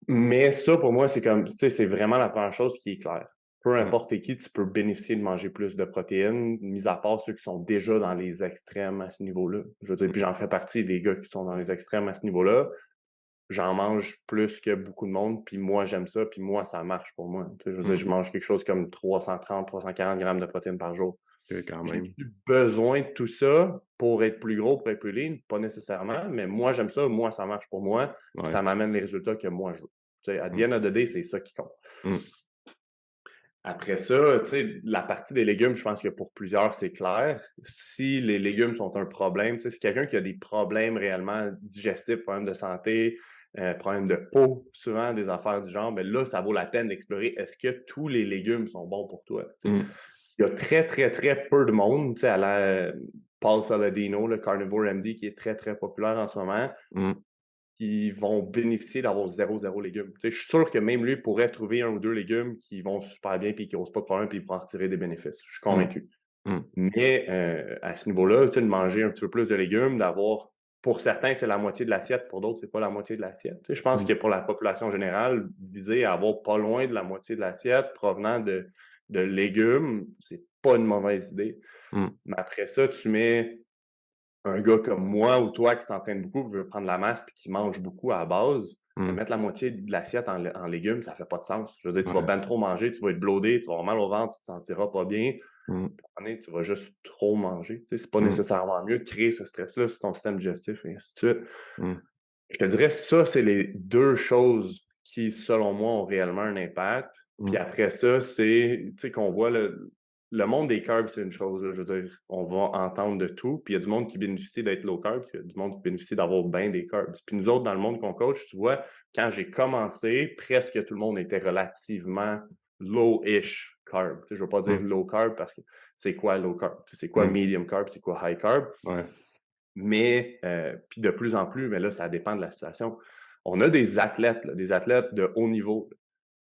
Mais ça, pour moi, c'est comme, tu sais, c'est vraiment la première chose qui est claire. Peu importe qui, tu peux bénéficier de manger plus de protéines, mis à part ceux qui sont déjà dans les extrêmes à ce niveau-là. Je veux dire, puis j'en fais partie des gars qui sont dans les extrêmes à ce niveau-là. J'en mange plus que beaucoup de monde, puis moi, j'aime ça, puis moi, ça marche pour moi. Tu sais, je veux dire, je mange quelque chose comme 330, 340 grammes de protéines par jour. Quand J'ai même. plus besoin de tout ça pour être plus gros, pour être plus lean, pas nécessairement, mais moi, j'aime ça, moi, ça marche pour moi, puis ça m'amène les résultats que moi, je veux. Tu sais, à the end of the day, c'est ça qui compte. Après ça, tu sais, la partie des légumes, je pense que pour plusieurs, c'est clair. Si les légumes sont un problème, tu sais, si quelqu'un qui a des problèmes réellement digestifs, problèmes de santé, problèmes de peau, souvent des affaires du genre, ben là, ça vaut la peine d'explorer est-ce que tous les légumes sont bons pour toi? Tu sais. Il y a très, très, très peu de monde, tu sais, à la Paul Saladino, le Carnivore MD, qui est très, très populaire en ce moment, qui vont bénéficier d'avoir zéro légumes. Tu sais, je suis sûr que même lui pourrait trouver un ou deux légumes qui vont super bien puis qui n'osent pas de problème puis il pourra en retirer des bénéfices. Je suis convaincu. Mais à ce niveau-là, tu sais, de manger un petit peu plus de légumes, d'avoir, pour certains, c'est la moitié de l'assiette, pour d'autres, c'est pas la moitié de l'assiette. Tu sais, je pense que pour la population générale, viser à avoir pas loin de la moitié de l'assiette provenant de légumes, c'est pas une mauvaise idée. Mais après ça, tu mets un gars comme moi ou toi qui s'entraîne beaucoup, qui veut prendre la masse puis qui mange beaucoup à la base, mettre la moitié de l'assiette en légumes, ça fait pas de sens. Je veux dire, tu vas ben trop manger, tu vas être bloaté, tu vas avoir mal au ventre, tu te sentiras pas bien. Puis, à un moment donné, tu vas juste trop manger. Tu sais, c'est pas nécessairement mieux de créer ce stress-là sur ton système digestif et ainsi de suite. Je te dirais, ça, c'est les deux choses qui, selon moi, ont réellement un impact. Puis après ça, c'est, tu sais, qu'on voit le monde des carbs, c'est une chose. Là, je veux dire, on va entendre de tout. Puis il y a du monde qui bénéficie d'être low carb, puis il y a du monde qui bénéficie d'avoir bien des carbs. Puis nous autres, dans le monde qu'on coach, tu vois, quand j'ai commencé, presque tout le monde était relativement low-ish carb. Tu sais, je ne veux pas dire low carb parce que c'est quoi low carb? Tu sais, c'est quoi medium carb? C'est quoi high carb? Mais, puis de plus en plus, mais là, ça dépend de la situation. On a des athlètes de haut niveau,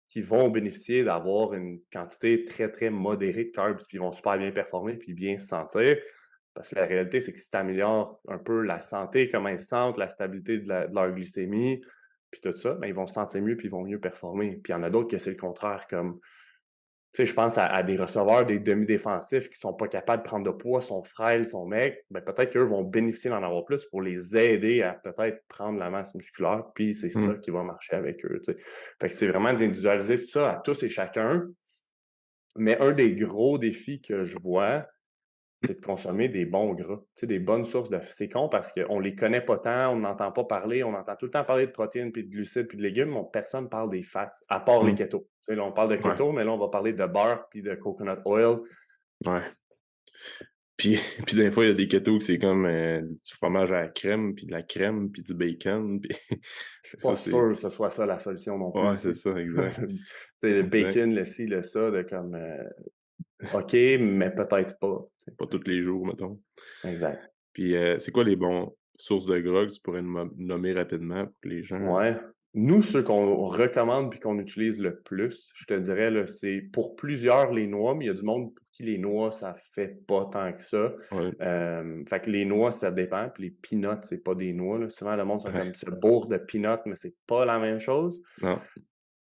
qui vont bénéficier d'avoir une quantité très, très modérée de carbs, puis ils vont super bien performer, puis bien se sentir. Parce que la réalité, c'est que si tu améliores un peu la santé, comment ils se sentent, la stabilité de leur glycémie, puis tout ça, ben, ils vont se sentir mieux, puis ils vont mieux performer. Puis il y en a d'autres que c'est le contraire, comme tu sais, je pense à des receveurs, des demi-défensifs qui sont pas capables de prendre de poids, sont frêles, sont maigres, ben peut-être qu'eux vont bénéficier d'en avoir plus pour les aider à peut-être prendre la masse musculaire, puis c'est ça qui va marcher avec eux, tu sais. Fait que c'est vraiment d'individualiser ça à tous et chacun. Mais un des gros défis que je vois, c'est de consommer des bons gras, tu sais, des bonnes sources de... C'est con parce qu'on les connaît pas tant, on n'entend pas parler, on entend tout le temps parler de protéines, puis de glucides, puis de légumes, mais personne parle des fats, à part les keto. Tu sais, là, on parle de keto, mais là, on va parler de beurre, puis de coconut oil. Puis des fois, il y a des ketos que c'est comme du fromage à la crème, puis de la crème, puis du bacon. Puis... Je suis pas sûr que ce soit ça la solution non plus. Ouais, c'est ça, exact. Le bacon, le ci, le ça, de comme... OK, mais peut-être pas. T'sais. Pas tous les jours, mettons. Exact. Puis c'est quoi les bons sources de gras que tu pourrais nommer rapidement pour que les gens... Ouais. Nous, ceux qu'on recommande puis qu'on utilise le plus, je te dirais, là, c'est pour plusieurs les noix, mais il y a du monde pour qui les noix, ça fait pas tant que ça. Fait que les noix, ça dépend. Puis les peanuts, c'est pas des noix. Là. Souvent, le monde sont comme se bourre de peanuts, mais c'est pas la même chose. Non.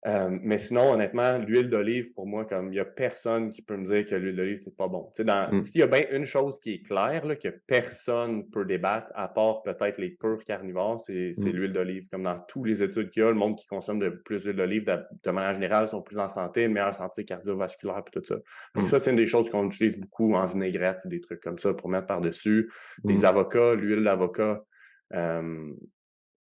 Mais sinon, honnêtement, l'huile d'olive, pour moi, comme il y a personne qui peut me dire que l'huile d'olive, c'est pas bon. Tu sais, Mm. s'il y a bien une chose qui est claire, là, que personne peut débattre, à part peut-être les purs carnivores, c'est Mm. l'huile d'olive. Comme dans toutes les études qu'il y a, le monde qui consomme de plus d'huile d'olive, de manière générale, sont plus en santé, une meilleure santé cardiovasculaire et tout ça. Donc Mm. ça, c'est une des choses qu'on utilise beaucoup en vinaigrette, des trucs comme ça pour mettre par-dessus. Les Mm. avocats, l'huile d'avocat,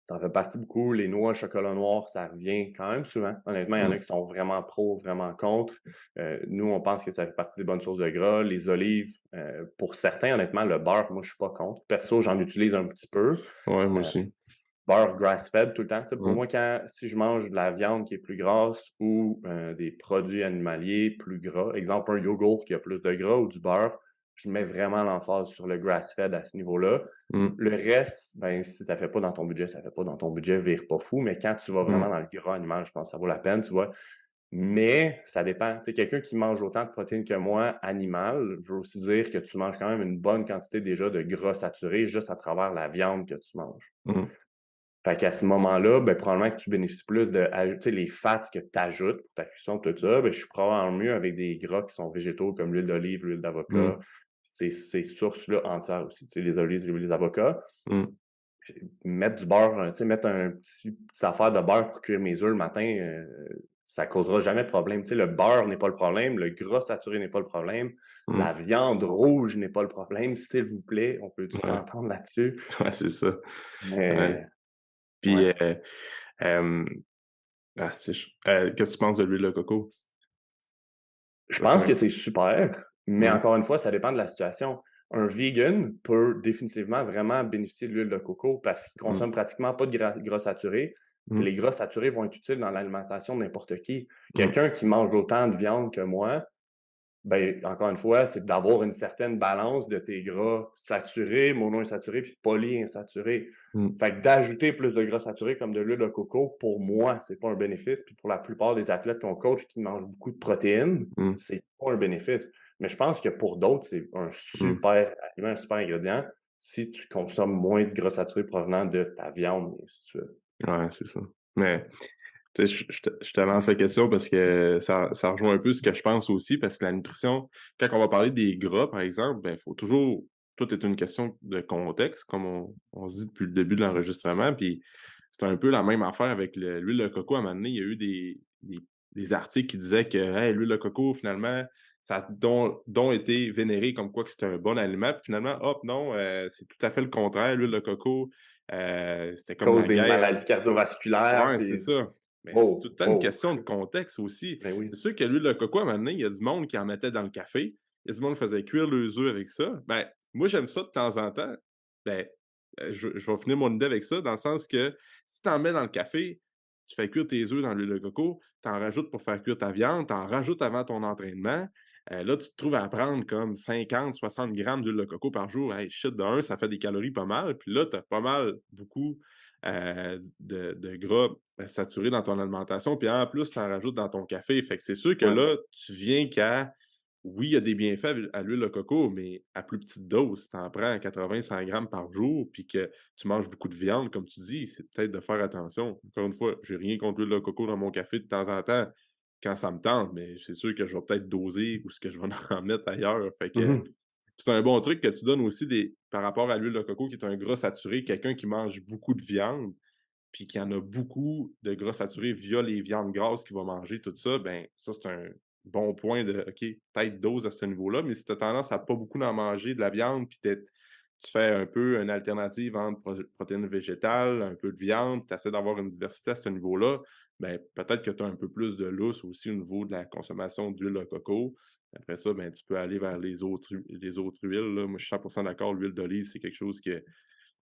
ça en fait partie beaucoup. Les noix, chocolat noir, ça revient quand même souvent. Honnêtement, il y en a Mm. qui sont vraiment pro, vraiment contre. Nous, on pense que ça fait partie des bonnes sources de gras. Les olives, pour certains, honnêtement, le beurre, moi, je suis pas contre. Perso, j'en utilise un petit peu. Ouais, moi Euh, aussi. Beurre grass-fed tout le temps. Tu sais, pour Mm. moi, si je mange de la viande qui est plus grasse ou des produits animaliers plus gras, exemple un yogourt qui a plus de gras ou du beurre, je mets vraiment l'emphase sur le grass-fed à ce niveau-là. Mm. Le reste, ben, si ça fait pas dans ton budget, ça fait pas dans ton budget, vire pas fou. Mais quand tu vas Mm. vraiment dans le gras animal, je pense que ça vaut la peine, tu vois. Mais ça dépend. Tu sais, quelqu'un qui mange autant de protéines que moi, animal, veut aussi dire que tu manges quand même une bonne quantité déjà de gras saturés juste à travers la viande que tu manges. Mm. Fait qu'à ce moment-là, ben, probablement que tu bénéficies plus de ajouter les fats que tu ajoutes pour ta cuisson, tout ça. Ben, je suis probablement mieux avec des gras qui sont végétaux comme l'huile d'olive, l'huile d'avocat. Mm. Ces sources-là entières aussi. Tu sais, les olives, les avocats. Mm. Mettre du beurre, tu sais, mettre un petite affaire de beurre pour cuire mes œufs le matin, ça causera jamais de problème. Tu sais, le beurre n'est pas le problème, le gras saturé n'est pas le problème, Mm. la viande rouge n'est pas le problème, s'il vous plaît. On peut tous Ouais. s'entendre là-dessus. Ouais, c'est ça. Ouais. Mais, Puis, ouais. euh, qu'est-ce que tu penses de l'huile de coco? Je Ça, c'est pense que un... c'est super, mais Mm. encore une fois, ça dépend de la situation. Un vegan peut définitivement vraiment bénéficier de l'huile de coco parce qu'il Mm. consomme pratiquement pas de gras saturés. Puis Mm. les gras saturés vont être utiles dans l'alimentation de n'importe qui. Mm. Quelqu'un qui mange autant de viande que moi, ben, encore une fois, c'est d'avoir une certaine balance de tes gras saturés, monoinsaturés, puis polyinsaturés. Mm. Fait que d'ajouter plus de gras saturés comme de l'huile de coco, pour moi, c'est pas un bénéfice. Puis pour la plupart des athlètes qu'on coach qui mangent beaucoup de protéines, Mm. c'est pas un bénéfice. Mais je pense que pour d'autres, c'est un Mm. super aliment, un super ingrédient si tu consommes moins de gras saturés provenant de ta viande, et ainsi de suite. Ouais, c'est ça. Mais tu sais, je te lance la question parce que ça rejoint un peu ce que je pense aussi, parce que la nutrition, quand on va parler des gras, par exemple, ben, il faut toujours. Tout est une question de contexte, comme on se dit depuis le début de l'enregistrement. Puis c'est un peu la même affaire avec l'huile de coco. À un moment donné, il y a eu des articles qui disaient que hey, l'huile de coco, finalement, ça a dont été vénéré comme quoi que c'était un bon aliment. Puis finalement, hop, non, c'est tout à fait le contraire. L'huile de coco, c'était comme Cause la des guerre. maladies cardiovasculaires, Ouais, c'est puis ça. Mais c'est tout wow, le temps une wow. question de contexte aussi. Ben oui. C'est sûr que l'huile de coco, à un moment donné, il y a du monde qui en mettait dans le café. Il y a du monde qui faisait cuire leurs œufs avec ça. Ben, moi, j'aime ça de temps en temps. Ben, je vais finir mon idée avec ça, dans le sens que si tu en mets dans le café, tu fais cuire tes œufs dans l'huile de coco, tu en rajoutes pour faire cuire ta viande, tu en rajoutes avant ton entraînement. Là, tu te trouves à prendre comme 50, 60 grammes d'huile de coco par jour. Hey, shit, de un, ça fait des calories pas mal. Puis là, tu as pas mal, beaucoup de gras saturés dans ton alimentation. Puis en plus, tu en rajoutes dans ton café. Fait que c'est sûr que Ouais. là, tu viens qu'à. Oui, il y a des bienfaits à l'huile de coco, mais à plus petite dose. Si tu en prends 80-100 grammes par jour, puis que tu manges beaucoup de viande, comme tu dis, c'est peut-être de faire attention. Encore une fois, j'ai rien contre l'huile de coco dans mon café de temps en temps, quand ça me tente, mais c'est sûr que je vais peut-être doser ou ce que je vais en mettre ailleurs. Fait que Mhm. c'est un bon truc que tu donnes aussi par rapport à l'huile de coco, qui est un gras saturé, quelqu'un qui mange beaucoup de viande, puis qui en a beaucoup de gras saturés via les viandes grasses qu'il va manger, tout ça, ben ça, c'est un bon point de OK, peut-être dose à ce niveau-là, mais si tu as tendance à pas beaucoup en manger de la viande, puis tu fais un peu une alternative entre protéines végétales, un peu de viande, tu essaies d'avoir une diversité à ce niveau-là, ben peut-être que tu as un peu plus de lousse aussi au niveau de la consommation d'huile de coco. Après ça, ben, tu peux aller vers les autres huiles, là. Moi, je suis 100% d'accord, l'huile d'olive, c'est quelque chose que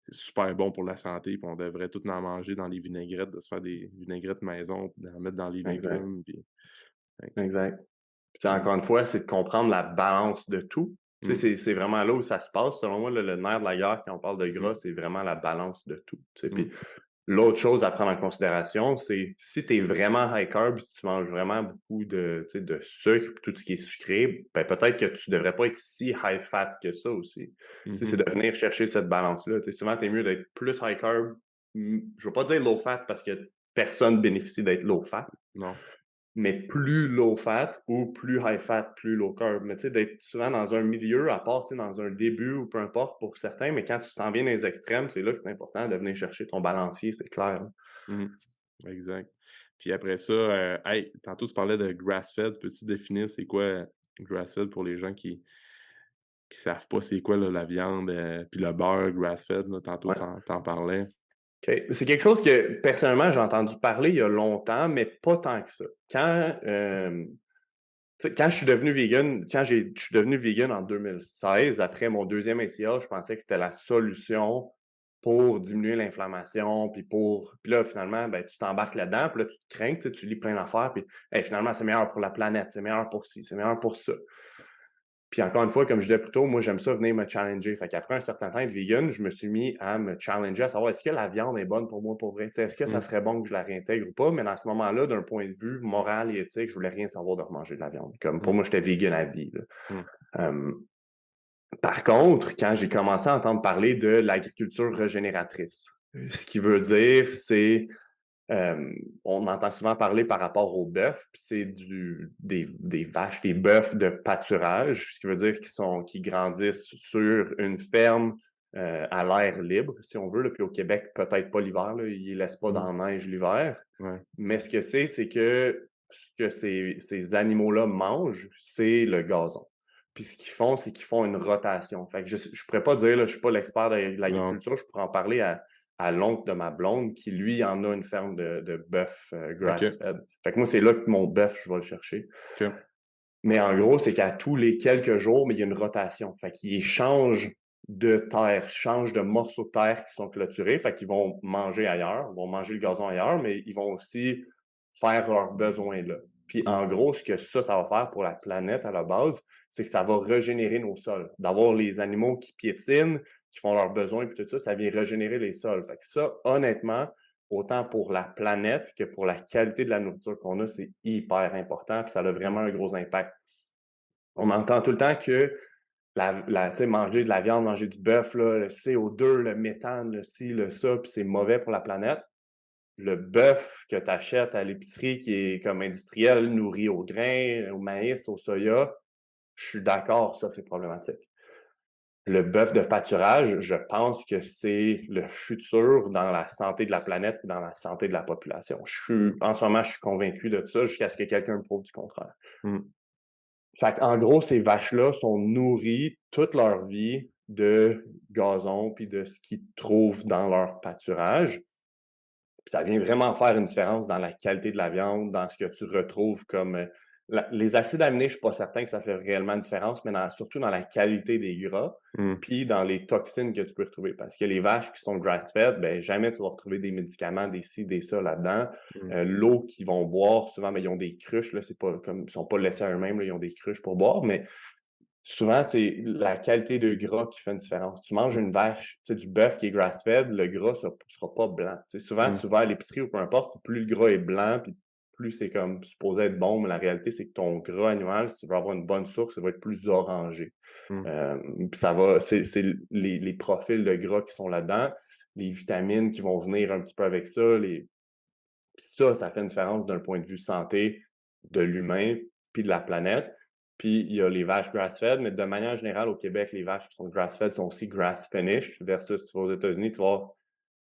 c'est super bon pour la santé, puis on devrait tout en manger dans les vinaigrettes, de se faire des vinaigrettes maison, puis d'en mettre dans les Exact, légumes, puis fait que exact. Puis mmh, encore une fois, c'est de comprendre la balance de tout. Tu sais, mmh, c'est vraiment là où ça se passe. Selon moi, le nerf de la guerre, quand on parle de mmh, gras, c'est vraiment la balance de tout. Tu sais. mmh, Puis l'autre chose à prendre en considération, c'est si tu es vraiment high carb, si tu manges vraiment beaucoup de, tu sais, de sucre, puis tout ce qui est sucré, ben peut-être que tu devrais pas être si high fat que ça aussi. Tu sais, c'est mmh, de venir chercher cette balance-là. Tu sais, souvent, tu es mieux d'être plus high carb. Je veux pas dire low fat parce que personne bénéficie d'être low fat. Non. Mais plus low fat ou plus high fat, plus low carb. Mais tu sais, d'être souvent dans un milieu, à part dans un début ou peu importe pour certains, mais quand tu t'en viens dans les extrêmes, c'est là que c'est important de venir chercher ton balancier, c'est clair. Mhm. Exact. Puis après ça, hey, tantôt tu parlais de grass-fed. Peux-tu définir c'est quoi grass-fed pour les gens qui savent pas c'est quoi là, la viande, puis le beurre grass-fed, là, tantôt Ouais. t'en parlais. OK. C'est quelque chose que personnellement j'ai entendu parler il y a longtemps, mais pas tant que ça. Quand je suis devenu vegan, je suis devenu vegan en 2016, après mon deuxième ACL, je pensais que c'était la solution pour diminuer l'inflammation, puis là, finalement, ben, tu t'embarques là-dedans, puis là, tu te crains, tu lis plein d'affaires, puis hey, finalement, c'est meilleur pour la planète, c'est meilleur pour ci, c'est meilleur pour ça. Puis encore une fois, comme je disais plus tôt, moi, j'aime ça venir me challenger. Fait qu'après un certain temps de vegan, je me suis mis à me challenger, à savoir est-ce que la viande est bonne pour moi pour vrai? Est-ce que ça Mhm. serait bon que je la réintègre ou pas? Mais dans ce moment-là, d'un point de vue moral et éthique, je voulais rien savoir de remanger de la viande. Comme pour Mhm. moi, j'étais vegan à vie, là. Mhm. Euh, Par contre, quand j'ai commencé à entendre parler de l'agriculture régénératrice, ce qui veut dire, c'est euh, on entend souvent parler par rapport au bœuf, puis c'est des vaches, des bœufs de pâturage, ce qui veut dire qu'ils grandissent sur une ferme à l'air libre, si on veut. Là. Puis au Québec, peut-être pas l'hiver, là, ils ne laissent pas Mhm. dans la neige l'hiver. Ouais. Mais c'est que ce que ces animaux-là mangent, c'est le gazon. Puis ce qu'ils font, c'est qu'ils font une rotation. Fait que je ne pourrais pas dire, là, je ne suis pas l'expert de Non. l'agriculture, je pourrais en parler à l'oncle de ma blonde qui, lui, en a une ferme de bœuf OK. grass-fed. Fait que moi, c'est là que mon bœuf, je vais le chercher. OK. Mais en gros, c'est qu'à tous les quelques jours, mais il y a une rotation. Fait qu'ils changent de terre, changent de morceaux de terre qui sont clôturés. Fait qu'ils vont manger ailleurs, vont manger le gazon ailleurs, mais ils vont aussi faire leurs besoins là. Puis Mhm. en gros, ce que ça va faire pour la planète à la base, c'est que ça va régénérer nos sols. D'avoir les animaux qui piétinent, qui font leurs besoins, puis tout ça, ça vient régénérer les sols. Fait que ça, honnêtement, autant pour la planète que pour la qualité de la nourriture qu'on a, c'est hyper important, puis ça a vraiment un gros impact. On entend tout le temps que manger de la viande, manger du bœuf, là, le CO2, le méthane, le ci, le ça, puis c'est mauvais pour la planète. Le bœuf que tu achètes à l'épicerie qui est comme industriel, nourri au grain, au maïs, au soya, je suis d'accord, ça, c'est problématique. Le bœuf de pâturage, je pense que c'est le futur dans la santé de la planète et dans la santé de la population. En ce moment, je suis convaincu de ça jusqu'à ce que quelqu'un me prouve du contraire. Mhm. Fait en gros, ces vaches-là sont nourries toute leur vie de gazon puis de ce qu'ils trouvent dans leur pâturage. Puis ça vient vraiment faire une différence dans la qualité de la viande, dans ce que tu retrouves comme les acides aminés, je ne suis pas certain que ça fait réellement une différence, mais surtout dans la qualité des gras, Mhm. puis dans les toxines que tu peux retrouver. Parce que les vaches qui sont grass-fed, ben, jamais tu vas retrouver des médicaments, des ci, des ça là-dedans. Mhm. L'eau qu'ils vont boire, souvent, mais ils ont des cruches, là, c'est pas comme ils sont pas laissés à eux-mêmes, là, ils ont des cruches pour boire, mais souvent, c'est la qualité de gras qui fait une différence. Tu manges une vache, tu sais, du bœuf qui est grass-fed, le gras ne sera pas blanc. Tu sais, souvent, Mhm. tu vas à l'épicerie ou peu importe, plus le gras est blanc, puis plus c'est comme supposé être bon, mais la réalité, c'est que ton gras animal, si tu veux avoir une bonne source, ça va être plus orangé. Mhm. Puis c'est les profils de gras qui sont là-dedans, les vitamines qui vont venir un petit peu avec ça, puis ça fait une différence d'un point de vue santé de l'humain puis de la planète. Puis il y a les vaches grass-fed, mais de manière générale, au Québec, les vaches qui sont grass-fed sont aussi grass-finished, versus tu vas aux États-Unis, tu vois,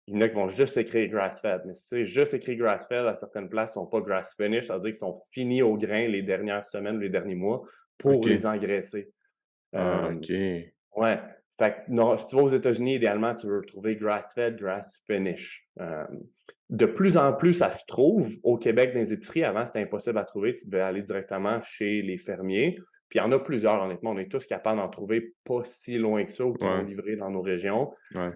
il y en a qui vont juste écrire grass-fed. Mais si c'est juste écrit grass-fed, à certaines places, ils ne sont pas grass-finished, ça veut dire qu'ils sont finis au grain les dernières semaines, les derniers mois, pour OK. les engraisser. Ah, Euh, OK. Ouais. Fait que non, si tu vas aux États-Unis, idéalement, tu veux trouver grass-fed, grass-finish. De plus en plus, ça se trouve au Québec dans les épiceries. Avant, c'était impossible à trouver. Tu devais aller directement chez les fermiers. Puis il y en a plusieurs, honnêtement. On est tous capables d'en trouver pas si loin que ça ou qui vont Ouais. livrer dans nos régions. Ouais.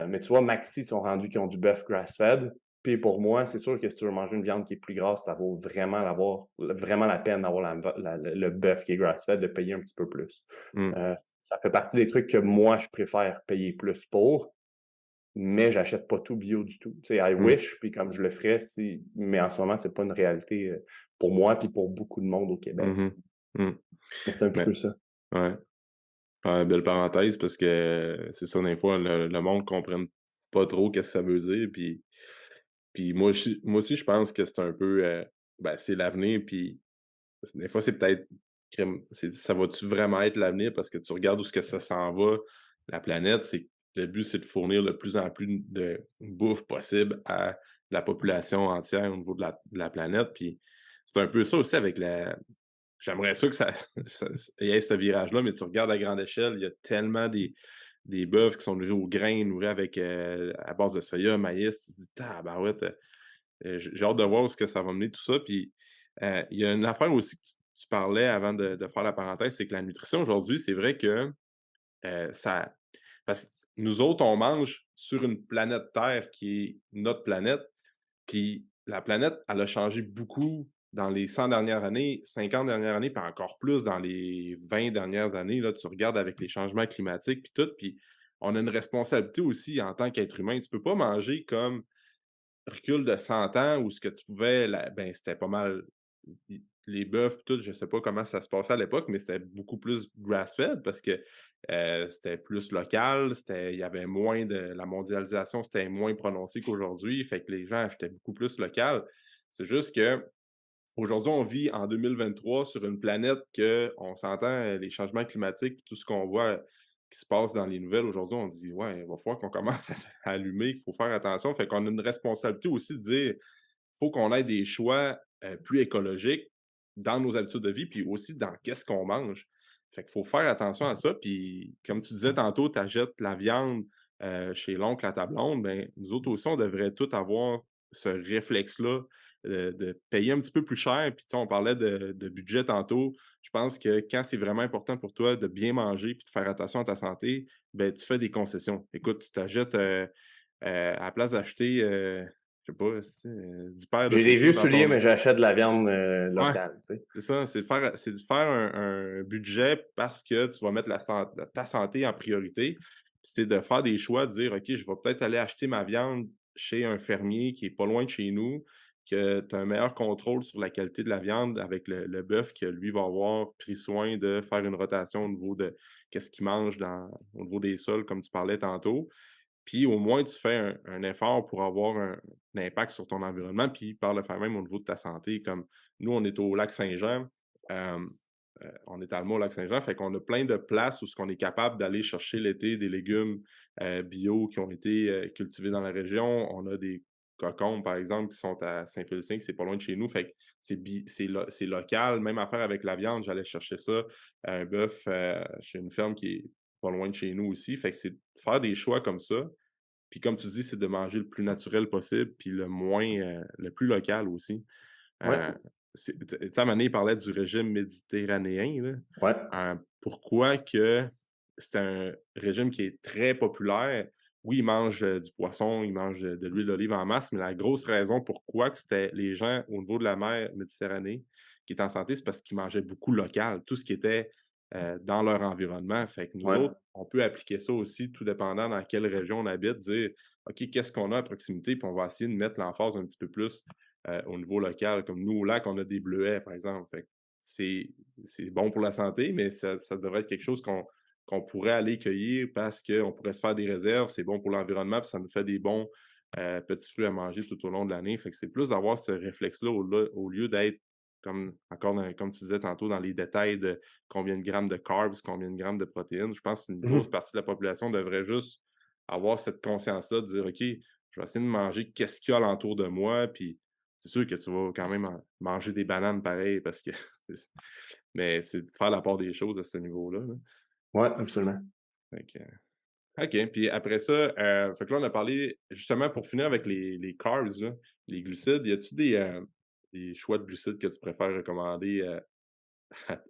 Mais tu vois, Maxi sont rendus qui ont du bœuf grass-fed. Puis pour moi, c'est sûr que si tu veux manger une viande qui est plus grasse, ça vaut vraiment la peine d'avoir le bœuf qui est grass-fed, de payer un petit peu plus. Mhm. Ça fait partie des trucs que moi, je préfère payer plus pour, mais j'achète pas tout bio du tout. Tu sais, I Mhm. wish, puis comme je le ferais, mais en ce moment, c'est pas une réalité pour moi puis pour beaucoup de monde au Québec. Mhm. Mhm. Mais c'est un petit Mais, peu ça. ouais. Ouais, belle parenthèse parce que c'est ça, des fois, le monde ne comprenne pas trop qu'est-ce que ça veut dire. Puis Puis moi aussi, je pense que c'est un peu, ben, c'est l'avenir, puis des fois, c'est peut-être ça va-tu vraiment être l'avenir? Parce que tu regardes où ce que ça s'en va, la planète, le but, c'est de fournir de plus en plus de bouffe possible à la population entière au niveau de la planète. Puis c'est un peu ça aussi avec j'aimerais ça que il y ait ce virage-là, mais tu regardes à grande échelle, il y a tellement des bœufs qui sont nourris au grain, nourris avec, à base de soya, maïs. Tu te dis: «Tabarouette, j'ai hâte de voir où ce que ça va mener tout ça». Puis, il y a une affaire aussi que tu parlais avant de faire la parenthèse, c'est que la nutrition aujourd'hui, c'est vrai que, ça parce que nous autres, on mange sur une planète Terre qui est notre planète, puis la planète, elle a changé beaucoup dans les 100 dernières années, 50 dernières années, puis encore plus dans les 20 dernières années. Là, tu regardes avec les changements climatiques, puis tout, puis on a une responsabilité aussi en tant qu'être humain. Tu peux pas manger comme recul de 100 ans où ce que tu pouvais, ben, c'était pas mal les bœufs, tout, je sais pas comment ça se passait à l'époque, mais c'était beaucoup plus grass-fed parce que c'était plus local, il y avait moins la mondialisation, c'était moins prononcé qu'aujourd'hui, fait que les gens achetaient beaucoup plus local. C'est juste que aujourd'hui, on vit en 2023 sur une planète que on s'entend, les changements climatiques, tout ce qu'on voit qui se passe dans les nouvelles aujourd'hui, on dit: «Ouais, il va falloir qu'on commence à s'allumer, qu'il faut faire attention». Fait qu'on a une responsabilité aussi de dire: faut qu'on ait des choix, plus écologiques dans nos habitudes de vie, puis aussi dans qu'est-ce qu'on mange. Fait qu'il faut faire attention à ça, puis comme tu disais tantôt, tu achètes la viande, chez l'oncle à ta blonde, ben, nous autres aussi, on devrait tous avoir ce réflexe-là, de payer un petit peu plus cher. Puis tu sais, on parlait de budget tantôt. Je pense que quand c'est vraiment important pour toi de bien manger puis de faire attention à ta santé, ben, tu fais des concessions. Écoute, tu t'achètes, à la place d'acheter, je sais pas, esti, 10 paires de J'ai des vieux chaussures dans souliers, ton mais j'achète de la viande, ouais, locale, tu sais. c'est ça, c'est de faire un budget parce que tu vas mettre ta santé en priorité. Puis c'est de faire des choix, de dire: «OK, je vais peut-être aller acheter ma viande chez un fermier qui est pas loin de chez nous, que tu as un meilleur contrôle sur la qualité de la viande avec le bœuf que lui va avoir pris soin de faire une rotation au niveau de qu'est-ce qu'il mange au niveau des sols», comme tu parlais tantôt. Puis au moins, tu fais un effort pour avoir un impact sur ton environnement, puis par le fait même au niveau de ta santé. Comme nous, on est au lac Saint-Jean, hem, on est à Alma au lac Saint-Jean, fait qu'on a plein de places où ce qu'on est capable d'aller chercher l'été des légumes, bio qui ont été, cultivés dans la région. On a des cocombes, par exemple, qui sont à Saint-Félicien, c'est pas loin de chez nous, fait que c'est local. Même affaire avec la viande, j'allais chercher ça, un bœuf, chez une ferme qui est pas loin de chez nous aussi. Fait que c'est de faire des choix comme ça. Puis comme tu dis, c'est de manger le plus naturel possible, puis le plus local aussi. Ouais, Heu, tu sais, à un moment donné, il parlait du régime méditerranéen, ouais. là. Pourquoi que c'est un régime qui est très populaire. Oui, ils mangent, du poisson, ils mangent, de l'huile d'olive en masse, mais la grosse raison pourquoi que c'était les gens au niveau de la mer Méditerranée qui étaient en santé, c'est parce qu'ils mangeaient beaucoup local, tout ce qui était, dans leur environnement. Fait que nous Ouais. autres, on peut appliquer ça aussi, tout dépendant dans quelle région on habite, dire: «OK, qu'est-ce qu'on a à proximité?» Puis on va essayer de mettre l'emphase un petit peu plus, au niveau local. Comme nous, au lac, on a des bleuets, par exemple. Fait que c'est c'est bon pour la santé, mais ça devrait être quelque chose qu'on pourrait aller cueillir parce qu'on pourrait se faire des réserves. C'est bon pour l'environnement, puis ça nous fait des bons, petits fruits à manger tout au long de l'année. Fait que c'est plus d'avoir ce réflexe-là au lieu d'être comme tu disais tantôt, dans les détails de combien de grammes de carbs, combien de grammes de protéines. Je pense qu'une grosse Mmh. partie de la population devrait juste avoir cette conscience-là de dire: «OK, je vais essayer de manger qu'est-ce qu'il y a alentour de moi», puis c'est sûr que tu vas quand même manger des bananes pareil parce que mais c'est de faire la part des choses à ce niveau-là, là. Ouais, absolument. Fait que OK, puis après ça, fait que là, on a parlé justement pour finir avec les carbs là, les glucides, y a-tu des choix de glucides que tu préfères recommander,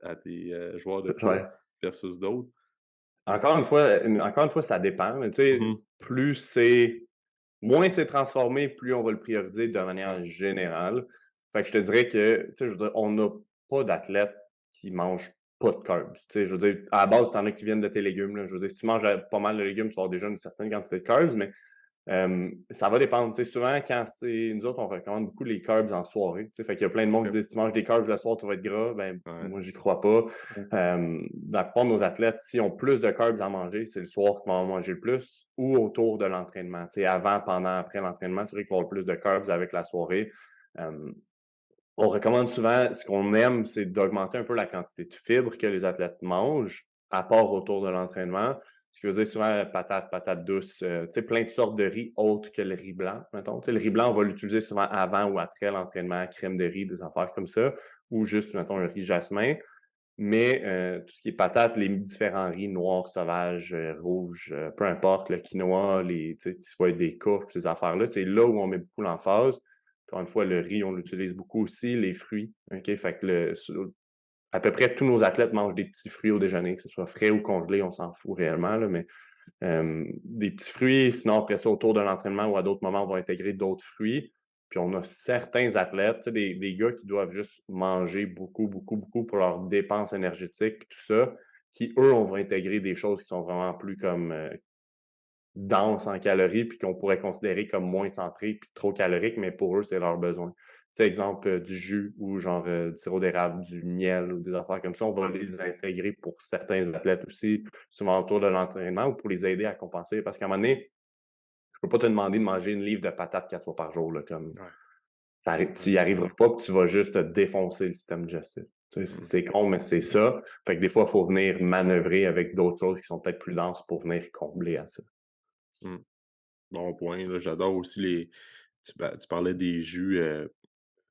à tes, joueurs de foot Ouais. versus d'autres? Encore une fois, ça dépend, mais tu sais, Mmh. plus c'est moins c'est transformé, plus on va le prioriser de manière générale. Fait que je te dirais que, tu sais, je veux dire, on n'a pas d'athlètes qui mangent pas de carbs. Tu sais, je veux dire, à la base, tu en as qui viennent de tes légumes, là. Je veux dire, si tu manges, pas mal de légumes, tu vas avoir déjà une certaine quantité de carbs, mais Ça va dépendre. Tu sais, souvent, quand c'est nous autres, on recommande beaucoup les carbs en soirée. Tu sais, fait qu'il y a plein de monde qui OK. disent si tu manges des carbs le soir, tu vas être gras. Ben, Ouais. moi, j'y crois pas. La plupart de nos athlètes, s'ils ont plus de carbs à manger, c'est le soir qu'ils vont en manger le plus ou autour de l'entraînement. Tu sais, avant, pendant, après l'entraînement, c'est vrai qu'ils vont avoir le plus de carbs avec la soirée. Euh, on recommande souvent, ce qu'on aime, c'est d'augmenter un peu la quantité de fibres que les athlètes mangent, à part autour de l'entraînement. Ce qui veut dire souvent patates douces, tu sais, plein de sortes de riz autres que le riz blanc, mettons. Tu sais, le riz blanc, on va l'utiliser souvent avant ou après l'entraînement, crème de riz, des affaires comme ça, ou juste, mettons, un riz jasmin. Mais tout ce qui est patates, les différents riz, noirs, sauvages, rouges, peu importe, le quinoa, tu sais, tu vois des courges, ces affaires-là, c'est là où on met beaucoup l'emphase. Encore une fois, le riz, on l'utilise beaucoup aussi, les fruits. OK? Fait que à peu près tous nos athlètes mangent des petits fruits au déjeuner, que ce soit frais ou congelé, on s'en fout réellement, là, mais des petits fruits. Sinon, après ça, autour de l'entraînement ou à d'autres moments, on va intégrer d'autres fruits. Puis on a certains athlètes, tu sais, des gars qui doivent juste manger beaucoup, beaucoup, beaucoup pour leurs dépenses énergétiques et tout ça, qui, eux, on va intégrer des choses qui sont vraiment plus comme denses en calories, puis qu'on pourrait considérer comme moins centrées, puis trop caloriques, mais pour eux, c'est leur besoin. Tu sais, exemple, du jus ou genre du sirop d'érable, du miel ou des affaires comme ça, on va les intégrer pour certains athlètes aussi, souvent autour de l'entraînement ou pour les aider à compenser. Parce qu'à un moment donné, je peux pas te demander de manger une livre de patates 4 fois par jour, là, comme Ouais. tu y arriveras pas, puis tu vas juste te défoncer le système digestif. Tu sais, Mmh. c'est con, mais c'est ça. Fait que des fois, il faut venir manœuvrer avec d'autres choses qui sont peut-être plus denses pour venir combler à ça. Mmh. Bon point, là. J'adore aussi tu parlais des jus,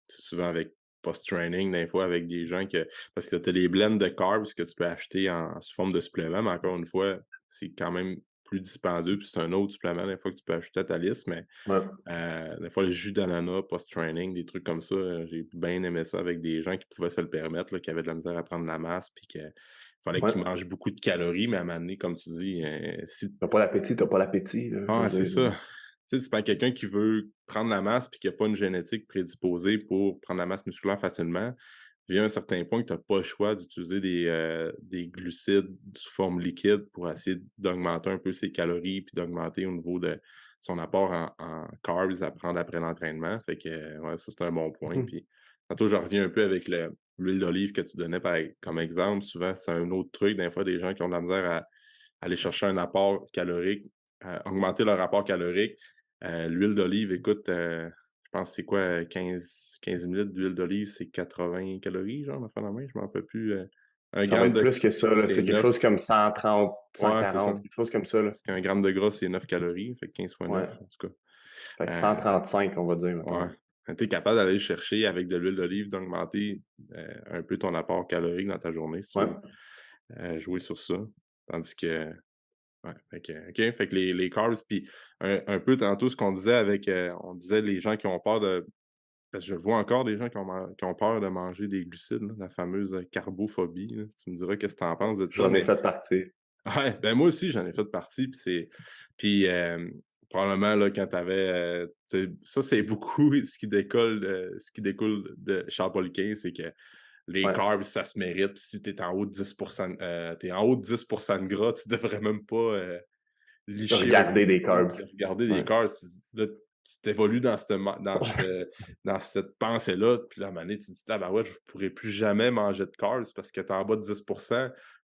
souvent avec post-training, des fois avec des gens parce que tu as des blends de carbs que tu peux acheter sous forme de supplément, mais encore une fois, c'est quand même plus dispendieux, puis c'est un autre supplément des fois que tu peux ajouter à ta liste, mais Ouais. des fois, le jus d'ananas post-training, des trucs comme ça, j'ai bien aimé ça avec des gens qui pouvaient se le permettre, là, qui avaient de la misère à prendre la masse, puis qu'il fallait Ouais. qu'ils mangent beaucoup de calories, mais à un moment donné, comme tu dis, si T'as pas l'appétit, là, je ah, veux c'est dire. ça. Tu sais, tu prends quelqu'un qui veut prendre la masse puis qui a pas une génétique prédisposée pour prendre la masse musculaire facilement, via un certain point que tu as pas le choix d'utiliser des glucides sous forme liquide pour essayer d'augmenter un peu ses calories puis d'augmenter au niveau de son apport en carbs à prendre après l'entraînement. Fait que, ouais, ça, c'est un bon point. Mhm. Puis, tantôt, je reviens un peu avec l'huile d'olive que tu donnais comme exemple. Souvent, c'est un autre truc. Des fois, des gens qui ont de la misère à aller chercher un apport calorique, augmenter leur apport calorique. L'huile d'olive, écoute, je pense que c'est quoi, 15 ml d'huile d'olive, c'est 80 calories, genre, ma fin de main, je m'en rappelle plus. Un Ça va gramme être de plus que ça, là. c'est C'est quelque 9. chose comme 130, Ouais, c'est ça. 140, quelque chose comme ça, là. Parce qu'un gramme de gras, c'est 9 calories, fait que 15 fois Ouais. 9, en tout cas. Fait que Euh, 135, on va dire, ouais. mettons. Tu es capable d'aller chercher avec de l'huile d'olive, d'augmenter un peu ton apport calorique dans ta journée, si tu Ouais. veux jouer sur ça. Tandis que ouais, fait que les carbs, puis un peu tantôt ce qu'on disait avec, on disait les gens qui ont peur de parce que je vois encore des gens qui ont peur de manger des glucides, là, la fameuse, carbophobie, là. Tu me diras qu'est-ce que tu en penses de ça, J'en ai mais fait partie. ouais, ben, moi aussi, j'en ai fait partie, probablement, là, quand tu avais, tu sais, ça, c'est beaucoup ce qui découle de Charles Poliquin, c'est que les Ouais. carbs, ça se mérite, puis si tu es en haut de 10 tu en haut de 10% de gras, tu devrais même pas, licher un peu Regarder des plus, carbs. puis regarder des Ouais. carbs, là, tu évolues dans cette pensée-là, puis là, à un moment donné, tu te dis: «Ah ben ouais, je pourrais plus jamais manger de carbs» parce que tu es en bas de 10.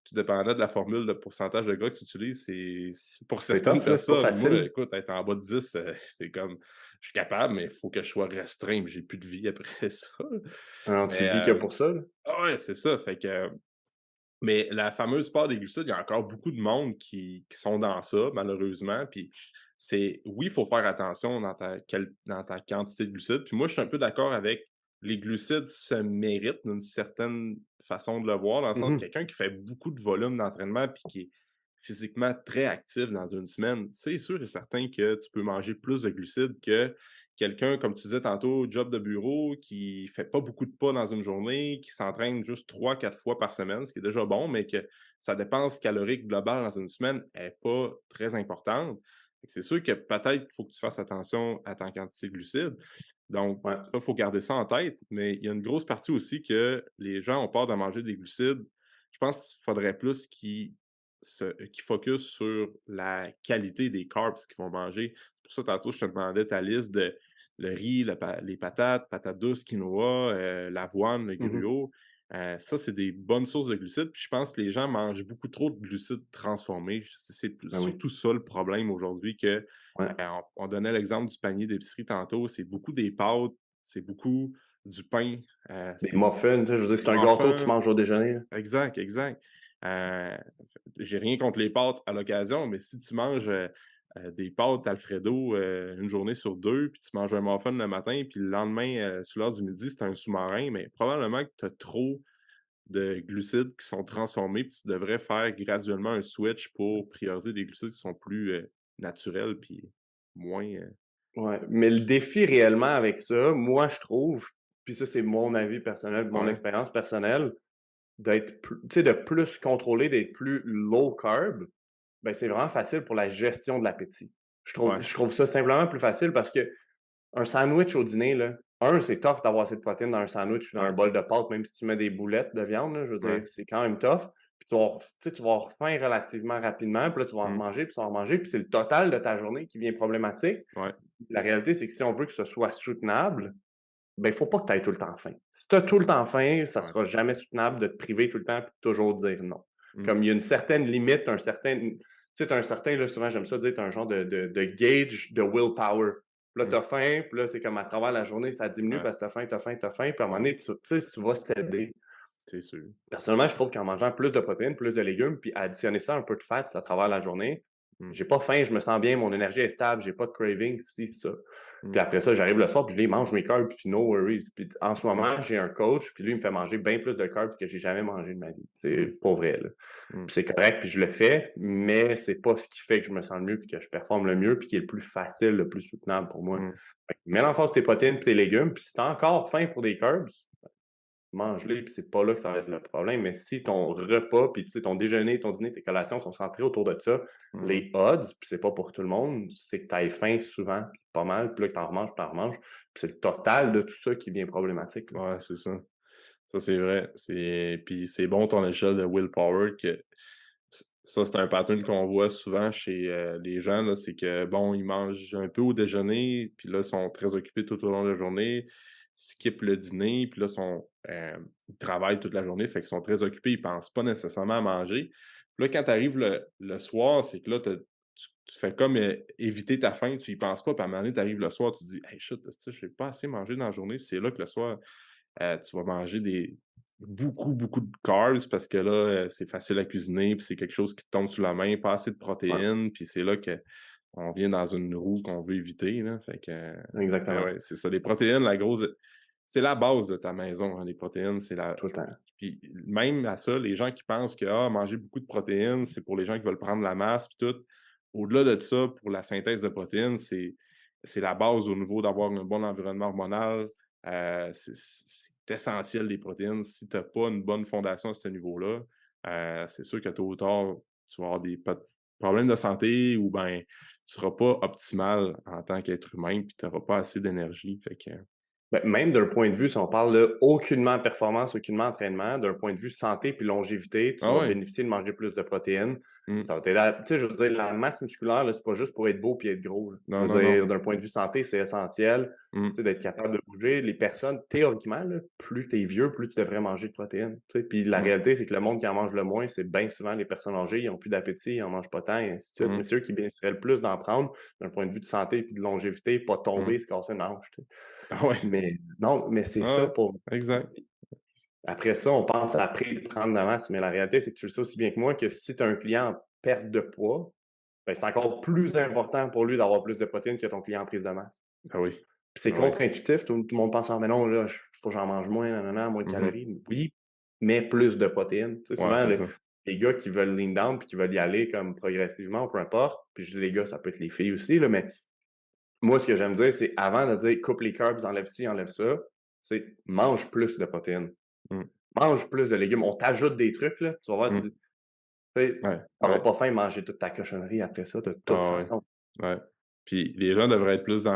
Tout dépendant de la formule de pourcentage de gras que tu utilises, c'est pour C'est certaines tough, là, c'est pas personnes, moi, facile. écoute, être en bas de 10, c'est comme je suis capable, mais il faut que je sois restreint, puis j'ai plus de vie après ça. Alors, tu Mais, vis que pour ça, là. ah ouais, c'est ça, fait que mais la fameuse part des glucides, il y a encore beaucoup de monde qui sont dans ça, malheureusement. Puis oui, il faut faire attention dans ta quantité de glucides. Puis moi, je suis un peu d'accord avec les glucides se méritent d'une certaine façon de le voir, dans le sens Mhm. quelqu'un qui fait beaucoup de volume d'entraînement puis qui est physiquement très actif dans une semaine, c'est sûr et certain que tu peux manger plus de glucides que quelqu'un, comme tu disais tantôt, job de bureau, qui fait pas beaucoup de pas dans une journée, qui s'entraîne juste 3-4 fois par semaine, ce qui est déjà bon, mais que sa dépense calorique globale dans une semaine est pas très importante. Fait que c'est sûr que peut-être qu'il faut que tu fasses attention à ta quantité de glucides. Donc, Ouais. ça, il faut garder ça en tête, mais il y a une grosse partie aussi que les gens ont peur de manger des glucides. Je pense qu'il faudrait plus qu'ils qui focus sur la qualité des carbs qu'ils vont manger. C'est pour ça, tantôt, je te demandais ta liste de le riz, les patates douces, quinoa, l'avoine, le Mmh. gruau. Ça, c'est des bonnes sources de glucides. Puis je pense que les gens mangent beaucoup trop de glucides transformés. Ben oui, Surtout ça le problème aujourd'hui que ouais. on donnait l'exemple du panier d'épicerie tantôt. C'est beaucoup des pâtes, c'est beaucoup du pain, Des c'est muffins, tu sais, je veux dire, des c'est un gâteau que tu muffins. manges au déjeuner, là. Exact, exact. Heu, j'ai rien contre les pâtes à l'occasion, mais si tu manges, des pâtes Alfredo, 1 journée sur 2, puis tu manges un muffin le matin, puis le lendemain, sur l'heure du midi, c'est un sous-marin, mais probablement que tu as trop de glucides qui sont transformés, puis tu devrais faire graduellement un switch pour prioriser des glucides qui sont plus, naturels, puis moins, Ouais, mais le défi réellement avec ça, moi, je trouve, puis ça, c'est mon avis personnel, mon ouais, expérience personnelle, d'être tu sais, de plus contrôler, d'être plus low carb, ben, c'est vraiment facile pour la gestion de l'appétit. ouais, Je trouve ça simplement plus facile parce que un sandwich au dîner, là, c'est tough d'avoir assez de protéines dans un sandwich ou dans un ouais, bol de pâtes, même si tu mets des boulettes de viande, là, je veux dire, ouais, c'est quand même tough. Puis tu vas avoir faim relativement rapidement, puis là, tu vas en mmh, manger, puis tu vas en manger, puis c'est le total de ta journée qui devient problématique. ouais, La réalité, c'est que si on veut que ce soit soutenable, ben, il faut pas que tu aies tout le temps faim. Si tu as tout le temps faim, ça ouais, sera jamais soutenable de te priver tout le temps et de toujours dire non. mmh, Comme il y a une certaine limite, tu sais, tu un certain, là, souvent j'aime ça dire, tu as un genre de gauge de willpower. Puis là, tu mmh, as faim, puis là, c'est comme à travers la journée, ça diminue ouais, parce que tu as faim, tu as faim, tu as faim, puis à un moment ouais, donné, tu sais, tu vas céder. c'est sûr. Personnellement, je trouve qu'en mangeant plus de protéines, plus de légumes, puis additionner ça un peu de fats à travers la journée, Mmh, j'ai pas faim, je me sens bien, mon énergie est stable, j'ai pas de craving, ci, ça. Puis mmh, après ça, j'arrive le soir, puis je les mange mes carbs, puis no worries. Puis en ce mmh, moment, j'ai un coach, puis lui, il me fait manger bien plus de carbs que j'ai jamais mangé de ma vie. C'est mmh, pas vrai, là. mmh, Puis c'est correct, puis je le fais, mais c'est pas ce qui fait que je me sens le mieux, puis que je performe le mieux, puis qui est le plus facile, le plus soutenable pour moi. mmh. Fait que mets en force tes protéines puis tes légumes, puis si t'as encore faim pour des carbs, mange-les, puis c'est pas là que ça va être le problème. Mais si ton repas, puis tu sais, ton déjeuner, ton dîner, tes collations sont centrés autour de ça, Mmh. les odds, puis c'est pas pour tout le monde, c'est que tu aies faim souvent, puis pas mal, puis là que t'en remanges, puis t'en remanges. Puis c'est le total de tout ça qui devient problématique, là. Ouais, c'est ça. Ça, c'est vrai. Puis c'est bon ton échelle de willpower que ça, c'est un pattern qu'on voit souvent chez, les gens, là. C'est que, bon, ils mangent un peu au déjeuner, puis là, ils sont très occupés tout au long de la journée, skippent le dîner, puis là, ils travaillent toute la journée, fait qu'ils sont très occupés, ils pensent pas nécessairement à manger. Puis là, quand tu arrives le soir, c'est que là, tu fais comme, éviter ta faim, tu y penses pas, puis à un moment donné, tu arrives le soir, tu te dis: «Hey shit, esti, j'ai pas assez mangé dans la journée». Puis c'est là que le soir, tu vas manger beaucoup de carbs parce que là, c'est facile à cuisiner, puis c'est quelque chose qui te tombe sous la main, pas assez de Ouais, protéines, puis c'est là qu'on vient dans une roue qu'on veut éviter, là. Fait que, mais exactement. ouais, c'est ça. Les protéines, c'est la base de ta maison, hein, les protéines, c'est la Tout le temps. puis même à ça, les gens qui pensent que, manger beaucoup de protéines, c'est pour les gens qui veulent prendre la masse puis tout. Au-delà de ça, pour la synthèse de protéines, c'est la base au niveau d'avoir un bon environnement hormonal. C'est essentiel les protéines. Si tu as pas une bonne fondation à ce niveau-là, c'est sûr que tôt ou tard, tu vas avoir des problèmes de santé ou ben, tu seras pas optimal en tant qu'être humain puis tu auras pas assez d'énergie. Fait que Ben, même d'un point de vue, si on parle de aucunement performance, aucunement entraînement, d'un point de vue santé puis longévité, tu ah vas ouais. bénéficier de manger plus de protéines. Mmh. Ça va t'aider tu sais, je veux dire, la masse musculaire, là, c'est pas juste pour être beau puis être gros, là. Je Non, veux non, non. dire, d'un point de vue santé, c'est essentiel, Mmh. tu sais, d'être capable de bouger. Les personnes, théoriquement, là, plus tu es vieux, plus tu devrais manger de protéines, tu sais. Puis la Mmh. réalité, c'est que le monde qui en mange le moins, c'est bien souvent les personnes âgées, ils ont plus d'appétit, ils en mangent pas tant, et ainsi de suite. Mmh. Mais c'est eux qui bénéficieraient le plus d'en prendre, d'un point de vue de santé puis de longévité, pas Mmh. tomber, se casser une hanche, tu sais. Ah ouais. Mais non, mais c'est Ah ça ouais. pour Exact. après ça, on pense après prendre de la masse, mais la réalité, c'est que tu le sais aussi bien que moi que si tu as un client en perte de poids, ben, c'est encore plus important pour lui d'avoir plus de protéines que ton client en prise de masse. Ah oui. Puis c'est Ah oui. contre-intuitif, tout le monde pense: «Ah mais non, là, faut que j'en mange moins, nanana, moins de Mmh mh. calories». Oui, mais plus de protéines. Tu sais, Ouais, souvent, c'est ça. les gars qui veulent lean down puis qui veulent y aller comme progressivement, peu importe, puis je dis les gars, ça peut être les filles aussi, là, mais moi, ce que j'aime dire, c'est avant de dire: «Coupe les carbs, enlève ci, enlève ça», c'est: «Mange plus de protéines». Mmh. Mange plus de légumes. On t'ajoute des trucs, là, tu vas voir, Mmh. tu sais, Ouais, tu ouais. pas faim de manger toute ta cochonnerie après ça, de toute Ah ouais. façon. Ouais. Puis les gens devraient être plus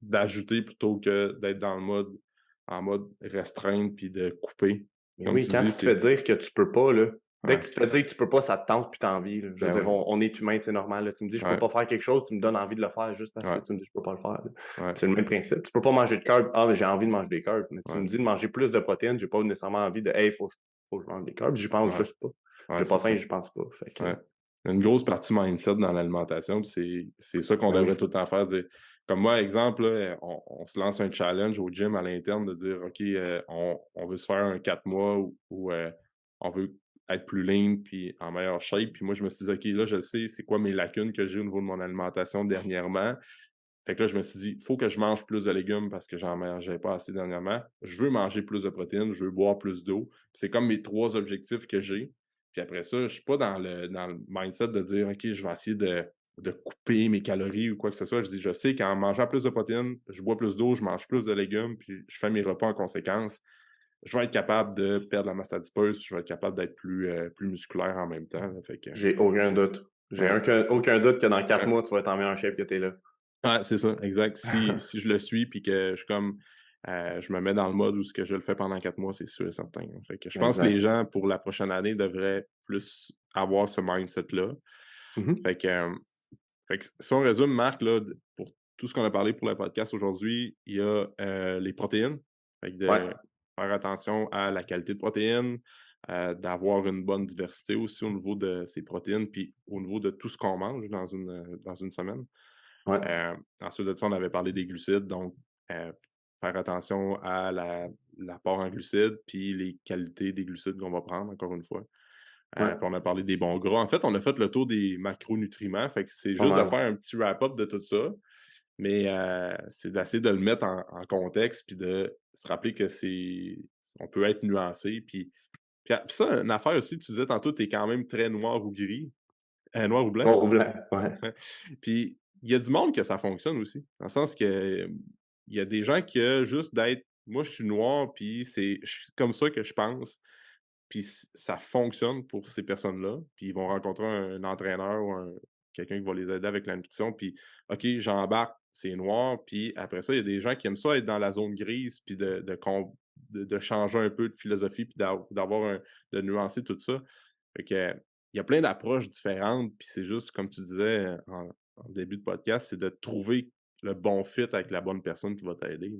d'ajouter plutôt que d'être en mode restreindre puis de couper. Mais Comme oui, tu quand dis, tu te fais dire que tu peux pas, là, Dès Ouais. que tu te fais dire que tu peux pas, ça te tente puis tu as envie, là. Je veux Ben dire, oui. on est humain, c'est normal, là. Tu me dis: «Je peux Ouais. pas faire quelque chose», tu me donnes envie de le faire juste parce que Ouais. tu me dis: «Je peux pas le faire», là. Ouais. C'est le même principe. Tu peux pas manger de carbs. «Ah, mais j'ai envie de manger des carbs», mais tu Ouais. me dis de manger plus de protéines, j'ai pas nécessairement envie de: «Hey, faut que je mange des carbs», j'y pense Ouais. juste pas. Ouais, J'ai c'est pas ça. faim, j'y pense pas. Fait que, Ouais. Il y a une grosse partie mindset dans l'alimentation, puis c'est ça qu'on ben devrait oui. tout le temps faire. Dire, comme moi, exemple, là, on se lance un challenge au gym à l'interne de dire OK, on veut se faire un 4 mois où on veut être plus lean puis en meilleure shape. Puis moi, je me suis dit, OK, là, je sais c'est quoi mes lacunes que j'ai au niveau de mon alimentation dernièrement. Fait que là, je me suis dit, il faut que je mange plus de légumes parce que j'en mangeais pas assez dernièrement. Je veux manger plus de protéines, je veux boire plus d'eau. C'est comme mes 3 objectifs que j'ai. Puis après ça, je suis pas dans le mindset de dire: «OK, je vais essayer de couper mes calories ou quoi que ce soit». Je dis: «Je sais qu'en mangeant plus de protéines, je bois plus d'eau, je mange plus de légumes, puis je fais mes repas en conséquence. Je vais être capable de perdre la masse adipeuse, puis je vais être capable d'être plus musculaire en même temps», là. Fait que J'ai aucun doute. J'ai ouais, aucun doute que dans 4 ouais. mois, tu vas être en meilleure shape que tu es là. Ouais, c'est ça, exact. Si je le suis puis que je suis comme, je me mets dans le mode où ce que je le fais pendant 4 mois, c'est sûr et certain. Fait que je pense que les Exact. gens, pour la prochaine année, devraient plus avoir ce mindset-là. Mmh mh. Fait que, si on résume, Marc, là, pour tout ce qu'on a parlé pour le podcast aujourd'hui, il y a, les protéines. Fait que Ouais, de faire attention à la qualité de protéines, d'avoir une bonne diversité aussi au niveau de ces protéines, puis au niveau de tout ce qu'on mange dans une semaine. ouais, Ensuite de ça, on avait parlé des glucides, donc faire attention à l'apport en glucides, puis les qualités des glucides qu'on va prendre, encore une fois. ouais, Puis on a parlé des bons gras. En fait, on a fait le tour des macronutriments, fait que c'est pas juste de mal. faire un petit wrap-up de tout ça, mais c'est d'essayer de le mettre en contexte, puis de se rappeler que on peut être nuancé, puis ça, une affaire aussi, tu disais tantôt, tu es quand même très noir ou gris, noir ou blanc? Noir ou blanc, ouais. Ouais. Puis il y a du monde que ça fonctionne aussi. Dans le sens que, il y a des gens que juste d'être moi je suis noir, puis je suis comme ça que je pense, puis ça fonctionne pour ces personnes-là, puis ils vont rencontrer un entraîneur ou quelqu'un qui va les aider avec la nutrition, puis OK, j'embarque, c'est noir, puis après ça, il y a des gens qui aiment ça être dans la zone grise, puis de changer un peu de philosophie, puis d'avoir de nuancer tout ça. Fait que, il y a plein d'approches différentes, puis c'est juste, comme tu disais en début de podcast, c'est de trouver le bon fit avec la bonne personne qui va t'aider.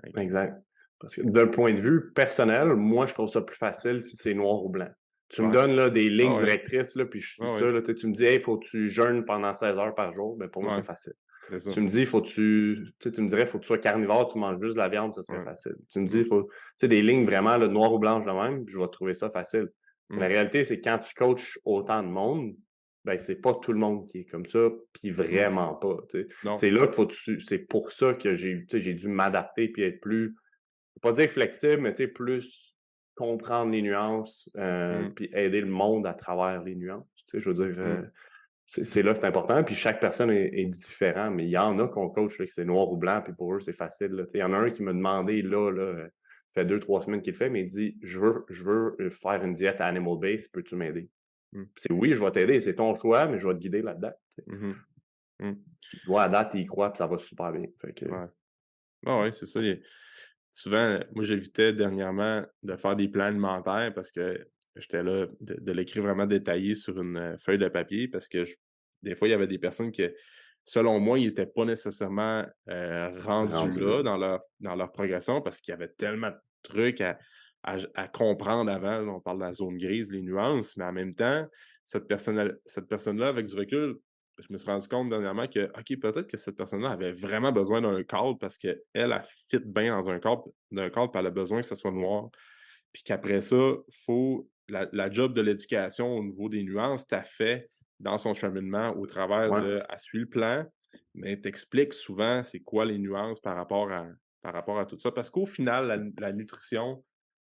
Fait que Exact. Parce que d'un point de vue personnel, moi, je trouve ça plus facile si c'est noir ou blanc. Tu me ouais. donnes là, des Ah lignes ouais. directrices, là, puis je suis Ah ça. ouais. Là, tu me dis, hey, faut que tu jeûnes pendant 16 heures par jour. Ben, pour moi, c'est Ouais. facile. C'est ça. Tu me dis, tu me dirais, faut que tu sois carnivore, tu manges juste de la viande, ça serait Ouais. facile. Tu me dis, Mmh. des lignes vraiment là, noir ou blanche de même, je vais trouver ça facile. Mais Mmh. la réalité, c'est que quand tu coaches autant de monde, ben, c'est pas tout le monde qui est comme ça, puis Mmh. vraiment pas. Tu sais. Non. C'est là qu'il faut que c'est pour ça que j'ai dû m'adapter puis être plus pas dire flexible, mais tu sais, plus comprendre les nuances, Mmh. puis aider le monde à travers les nuances. Tu sais, je veux dire, Mmh. c'est là, c'est important. Puis chaque personne est différent, mais il y en a qu'on coach, là, que c'est noir ou blanc, puis pour eux, c'est facile, là. Tu sais, il y en a un qui m'a demandé, ça fait 2-3 semaines qu'il le fait, mais il dit: «Je veux faire une diète à animal base, peux-tu m'aider?» Mmh. C'est oui, je vais t'aider, c'est ton choix, mais je vais te guider là-dedans, tu sais. Mmh mh. Mmh. Puis toi, à date, tu y crois, puis ça va super bien. Fait que Ouais. Ah ouais, c'est ça. Souvent, moi, j'évitais dernièrement de faire des plans alimentaires parce que j'étais là de l'écrire vraiment détaillé sur une feuille de papier parce que des fois, il y avait des personnes qui, selon moi, ils n'étaient pas nécessairement rendus rendu là. là dans leur progression parce qu'il y avait tellement de trucs à comprendre avant. Là, on parle de la zone grise, les nuances, mais en même temps, cette personne-là, avec du recul, je me suis rendu compte dernièrement que, OK, peut-être que cette personne-là avait vraiment besoin d'un cadre parce qu'elle, elle fit bien dans d'un cadre, puis elle a besoin que ça soit noir. Puis qu'après ça, faut la job de l'éducation au niveau des nuances, tu fait dans son cheminement au travers Ouais, elle suit le plan, mais t'expliques souvent c'est quoi les nuances par rapport à tout ça. Parce qu'au final, la nutrition,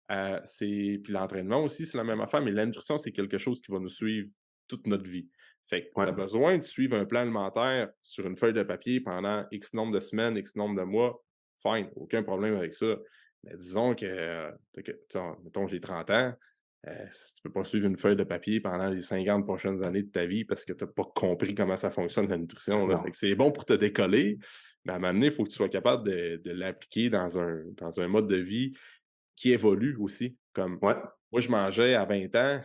puis l'entraînement aussi, c'est la même affaire, mais la nutrition, c'est quelque chose qui va nous suivre toute notre vie. Fait que tu ouais. as besoin de suivre un plan alimentaire sur une feuille de papier pendant X nombre de semaines, X nombre de mois, fine, aucun problème avec ça. Mais disons que, mettons, j'ai 30 ans, si tu peux pas suivre une feuille de papier pendant les 50 prochaines années de ta vie parce que tu pas compris comment ça fonctionne la nutrition, là. Fait Non. que c'est bon pour te décoller, mais à un moment donné, il faut que tu sois capable de l'appliquer dans un mode de vie qui évolue aussi. Comme Ouais. moi, je mangeais à 20 ans,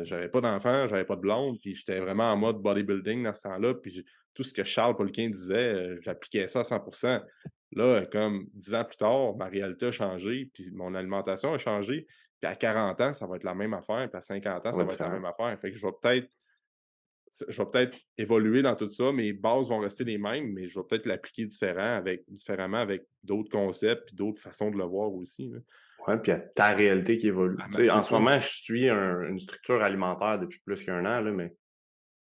j'avais pas d'enfant, j'avais pas de blonde, puis j'étais vraiment en mode bodybuilding dans ce temps-là, puis tout ce que Charles Poliquin disait, j'appliquais ça à 100. Là, comme 10 ans plus tard, ma réalité a changé, puis mon alimentation a changé, puis à 40 ans, ça va être la même affaire, puis à 50 ans, Ça va ça être va être la différent. même affaire. Fait que je vais peut-être évoluer dans tout ça, mes bases vont rester les mêmes, mais je vais peut-être l'appliquer différemment avec d'autres concepts puis d'autres façons de le voir aussi, là. Ouais, puis il y a ta réalité qui évolue. Ah, Tu sais, c'est en ce ça. moment, je suis une structure alimentaire depuis plus qu'1 an, là, mais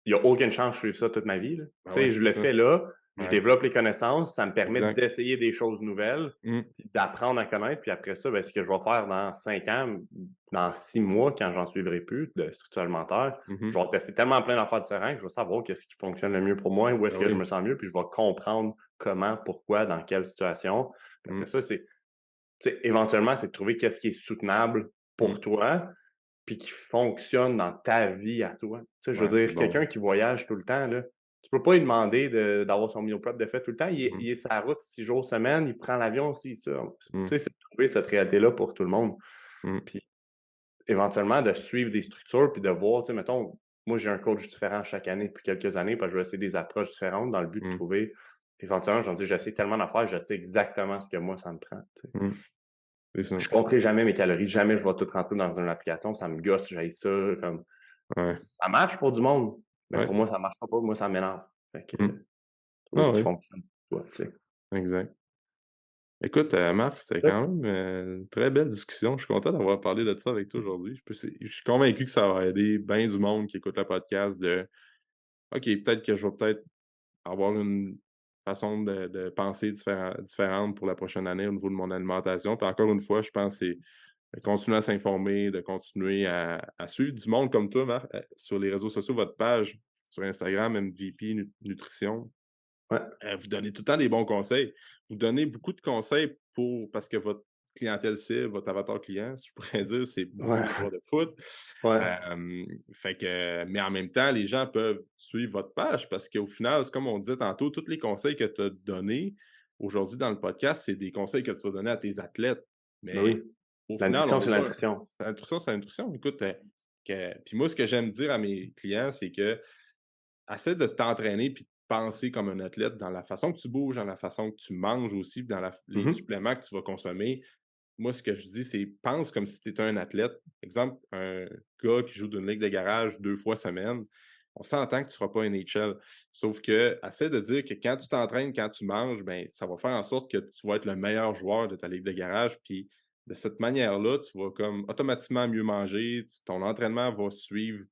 il y a aucune chance que je suive ça toute ma vie, là. Ben Tu sais, ouais, je c'est le ça. fais là, je Ouais, développe les connaissances, ça me permet exact. d'essayer des choses nouvelles, Mmh, puis d'apprendre à connaître, puis après ça, ben, ce que je vais faire dans 5 ans, dans 6 mois, quand j'en suivrai plus de structure alimentaire, mmh. je vais tester tellement plein d'affaires différentes que je vais savoir qu'est-ce qui fonctionne le mieux pour moi, où est-ce Ben que je oui. me sens mieux, puis je vais comprendre comment, pourquoi, dans quelle situation. Puis Mmh, après ça, tu sais, éventuellement, c'est de trouver qu'est-ce qui est soutenable mmh. pour toi, puis qui fonctionne dans ta vie à toi. Tu sais, je veux Ouais, c'est dire, bon. quelqu'un qui voyage tout le temps, là, tu peux pas lui demander d'avoir son meal prep de fait tout le temps. Mmh, Il est sur la route 6 jours semaine, il prend l'avion aussi, ça. mmh, Tu sais, c'est de trouver cette réalité-là pour tout le monde. mmh, Puis éventuellement, de suivre des structures, puis de voir, tu sais, mettons, moi, j'ai un coach différent chaque année depuis quelques années, parce que je vais essayer des approches différentes dans le but de mmh, trouver, éventuellement, j'en dis, j'essaie tellement d'affaires, je sais exactement ce que moi, ça me prend, tu sais. mmh. C'est ça. Je compterai jamais mes calories, jamais je vais tout rentrer dans une application, ça me gosse, j'haïs ça, comme Ouais, ça marche pour du monde, mais ouais. pour moi, ça marchera pas, moi, ça m'énerve. Fait que, Mmh. trouver Ah ce qui ouais, fonctionne pour toi, tu sais. exact. Écoute, Marc, c'était Ouais. quand même, une très belle discussion. Je suis content d'avoir parlé de ça avec toi aujourd'hui. Je suis convaincu que ça va aider bien du monde qui écoute le podcast de OK, peut-être que je vais peut-être avoir une façon de penser différente pour la prochaine année au niveau de mon alimentation. Puis encore une fois, je pense que c'est de continuer à s'informer, de continuer à suivre du monde comme toi, Marc, sur les réseaux sociaux, votre page sur Instagram, MVP Nutrition. Ouais. Vous donnez tout le temps des bons conseils. Vous donnez beaucoup de conseils parce que votre clientèle cible, votre avatar client, si je pourrais dire, c'est beaucoup Ouais. les joueurs de foot. Ouais. Fait que mais en même temps, les gens peuvent suivre votre page parce qu'au final, c'est comme on disait tantôt, tous les conseils que tu as donnés aujourd'hui dans le podcast, c'est des conseils que tu as donnés à tes athlètes. Ben Mais oui. au final, L'intuition, on n'est c'est pas l'intuition. c'est l'intuition, c'est l'intuition. Écoute, puis moi, ce que j'aime dire à mes clients, c'est que essaie de t'entraîner puis de penser comme un athlète dans la façon que tu bouges, dans la façon que tu manges aussi, puis dans les Mmh mh. suppléments que tu vas consommer. Moi, ce que je dis, c'est pense comme si tu étais un athlète. Exemple, un gars qui joue d'une ligue de garage 2 fois semaine, on s'entend que tu ne feras pas NHL. Sauf que, essaie de dire que quand tu t'entraînes, quand tu manges, ben, ça va faire en sorte que tu vas être le meilleur joueur de ta ligue de garage. Puis de cette manière-là, tu vas comme automatiquement mieux manger, ton entraînement va suivre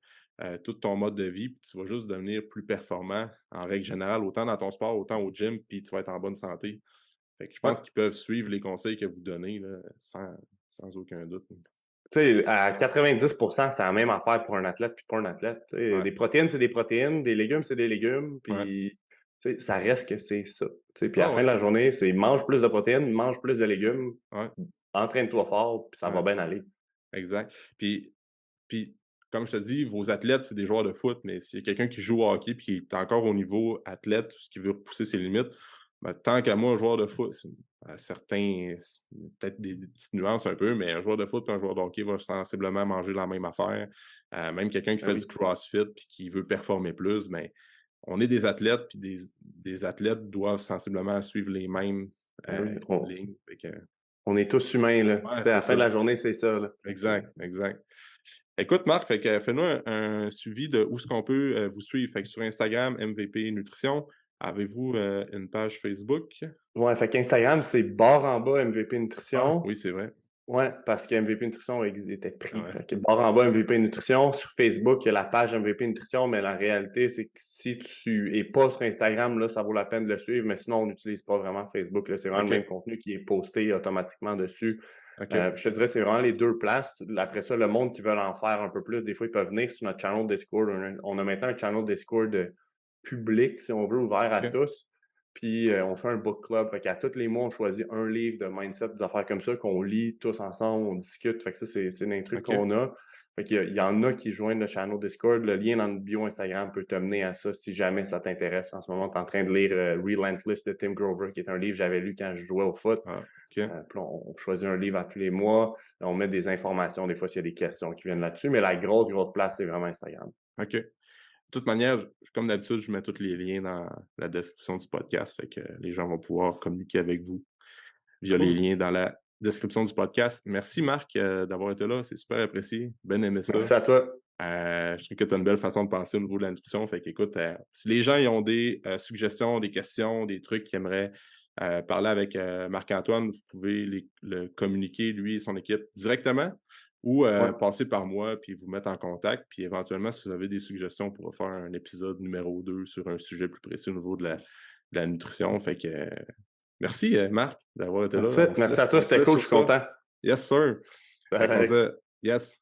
tout ton mode de vie, puis tu vas juste devenir plus performant en règle générale, autant dans ton sport, autant au gym, puis tu vas être en bonne santé. Fait que je Ouais. pense qu'ils peuvent suivre les conseils que vous donnez là, sans aucun doute. Tu sais, à 90 c'est la même affaire pour un athlète puis pas un athlète. Tu sais, Ouais, des protéines, c'est des protéines, des légumes, c'est des légumes, ouais. puis tu sais, ça reste que c'est ça. Tu sais, puis à Ah la fin ouais, de la journée, c'est mange plus de protéines, mange plus de légumes, ouais, entraîne-toi fort, puis ça va ouais, bien aller. exact. Puis comme je te dis, vos athlètes, c'est des joueurs de foot, mais s'il y a quelqu'un qui joue au hockey puis qui est encore au niveau athlète, ce qui veut repousser ses limites, ben, tant qu'à moi, un joueur de foot, peut-être des petites nuances un peu, mais un joueur de foot et un joueur de hockey va sensiblement manger la même affaire. Même quelqu'un qui Ben fait du oui, CrossFit puis qui veut performer plus, ben, on est des athlètes, puis des athlètes doivent sensiblement suivre les mêmes ben oui, lignes. Fait que, on est tous humains, là. Tu ouais, sais, à c'est la fin ça. de la journée, c'est ça, là. Fait que Exact, exact. Écoute, Marc, fait que fais-nous un suivi de où est-ce qu'on peut vous suivre. Fait que sur Instagram, MVP Nutrition. Avez-vous une page Facebook? ouais, fait qu'Instagram, c'est barre en bas MVP Ah, Nutrition. oui, c'est vrai. Ouais, parce que MVP Nutrition était Ah pris. ouais. Fait que barre en bas MVP Nutrition. Sur Facebook, il y a la page MVP Nutrition, mais la réalité, c'est que si tu es pas sur Instagram, là, ça vaut la peine de le suivre. Mais sinon, on n'utilise pas vraiment Facebook, là. C'est vraiment le OK, même contenu qui est posté automatiquement dessus. OK. Je te dirais, c'est vraiment les deux places. Après ça, le monde qui veut en faire un peu plus, des fois, ils peuvent venir sur notre channel Discord. On a maintenant un channel Discord public, si on veut, ouvert à OK. tous. Puis on fait un book club. Fait qu'à tous les mois, on choisit un livre de mindset, des affaires comme ça qu'on lit tous ensemble, on discute. Fait que ça, c'est un truc OK. qu'on a. Fait qu'il y en a qui joignent le channel Discord. Le lien dans le bio Instagram peut te mener à ça si jamais ça t'intéresse. En ce moment, tu es en train de lire Relentless de Tim Grover, qui est un livre que j'avais lu quand je jouais au foot. Ah, OK. Puis on choisit un livre à tous les mois. On met des informations, des fois, s'il y a des questions qui viennent là-dessus. Mais la grosse place, c'est vraiment Instagram. OK. De toute manière, comme d'habitude, je mets tous les liens dans la description du podcast. Fait que les gens vont pouvoir communiquer avec vous via les Cool. liens dans la description du podcast. Merci, Marc, d'avoir été là. C'est super apprécié. Ben aimé ça. Merci à toi. Je trouve que tu as une belle façon de penser au niveau de la nutrition. Fait qu'écoute, si les gens ils ont des suggestions, des questions, des trucs qu'ils aimeraient parler avec Marc-Antoine, vous pouvez le communiquer, lui et son équipe, directement ou Ouais. passer par moi puis vous mettre en contact. Puis éventuellement, si vous avez des suggestions, on pourra faire un épisode numéro 2 sur un sujet plus précis au niveau de la nutrition. Fait que merci, Marc, d'avoir été là. Merci à toi, c'était cool, je suis content. Yes, sir. Fait qu'on Alex. se- Yes.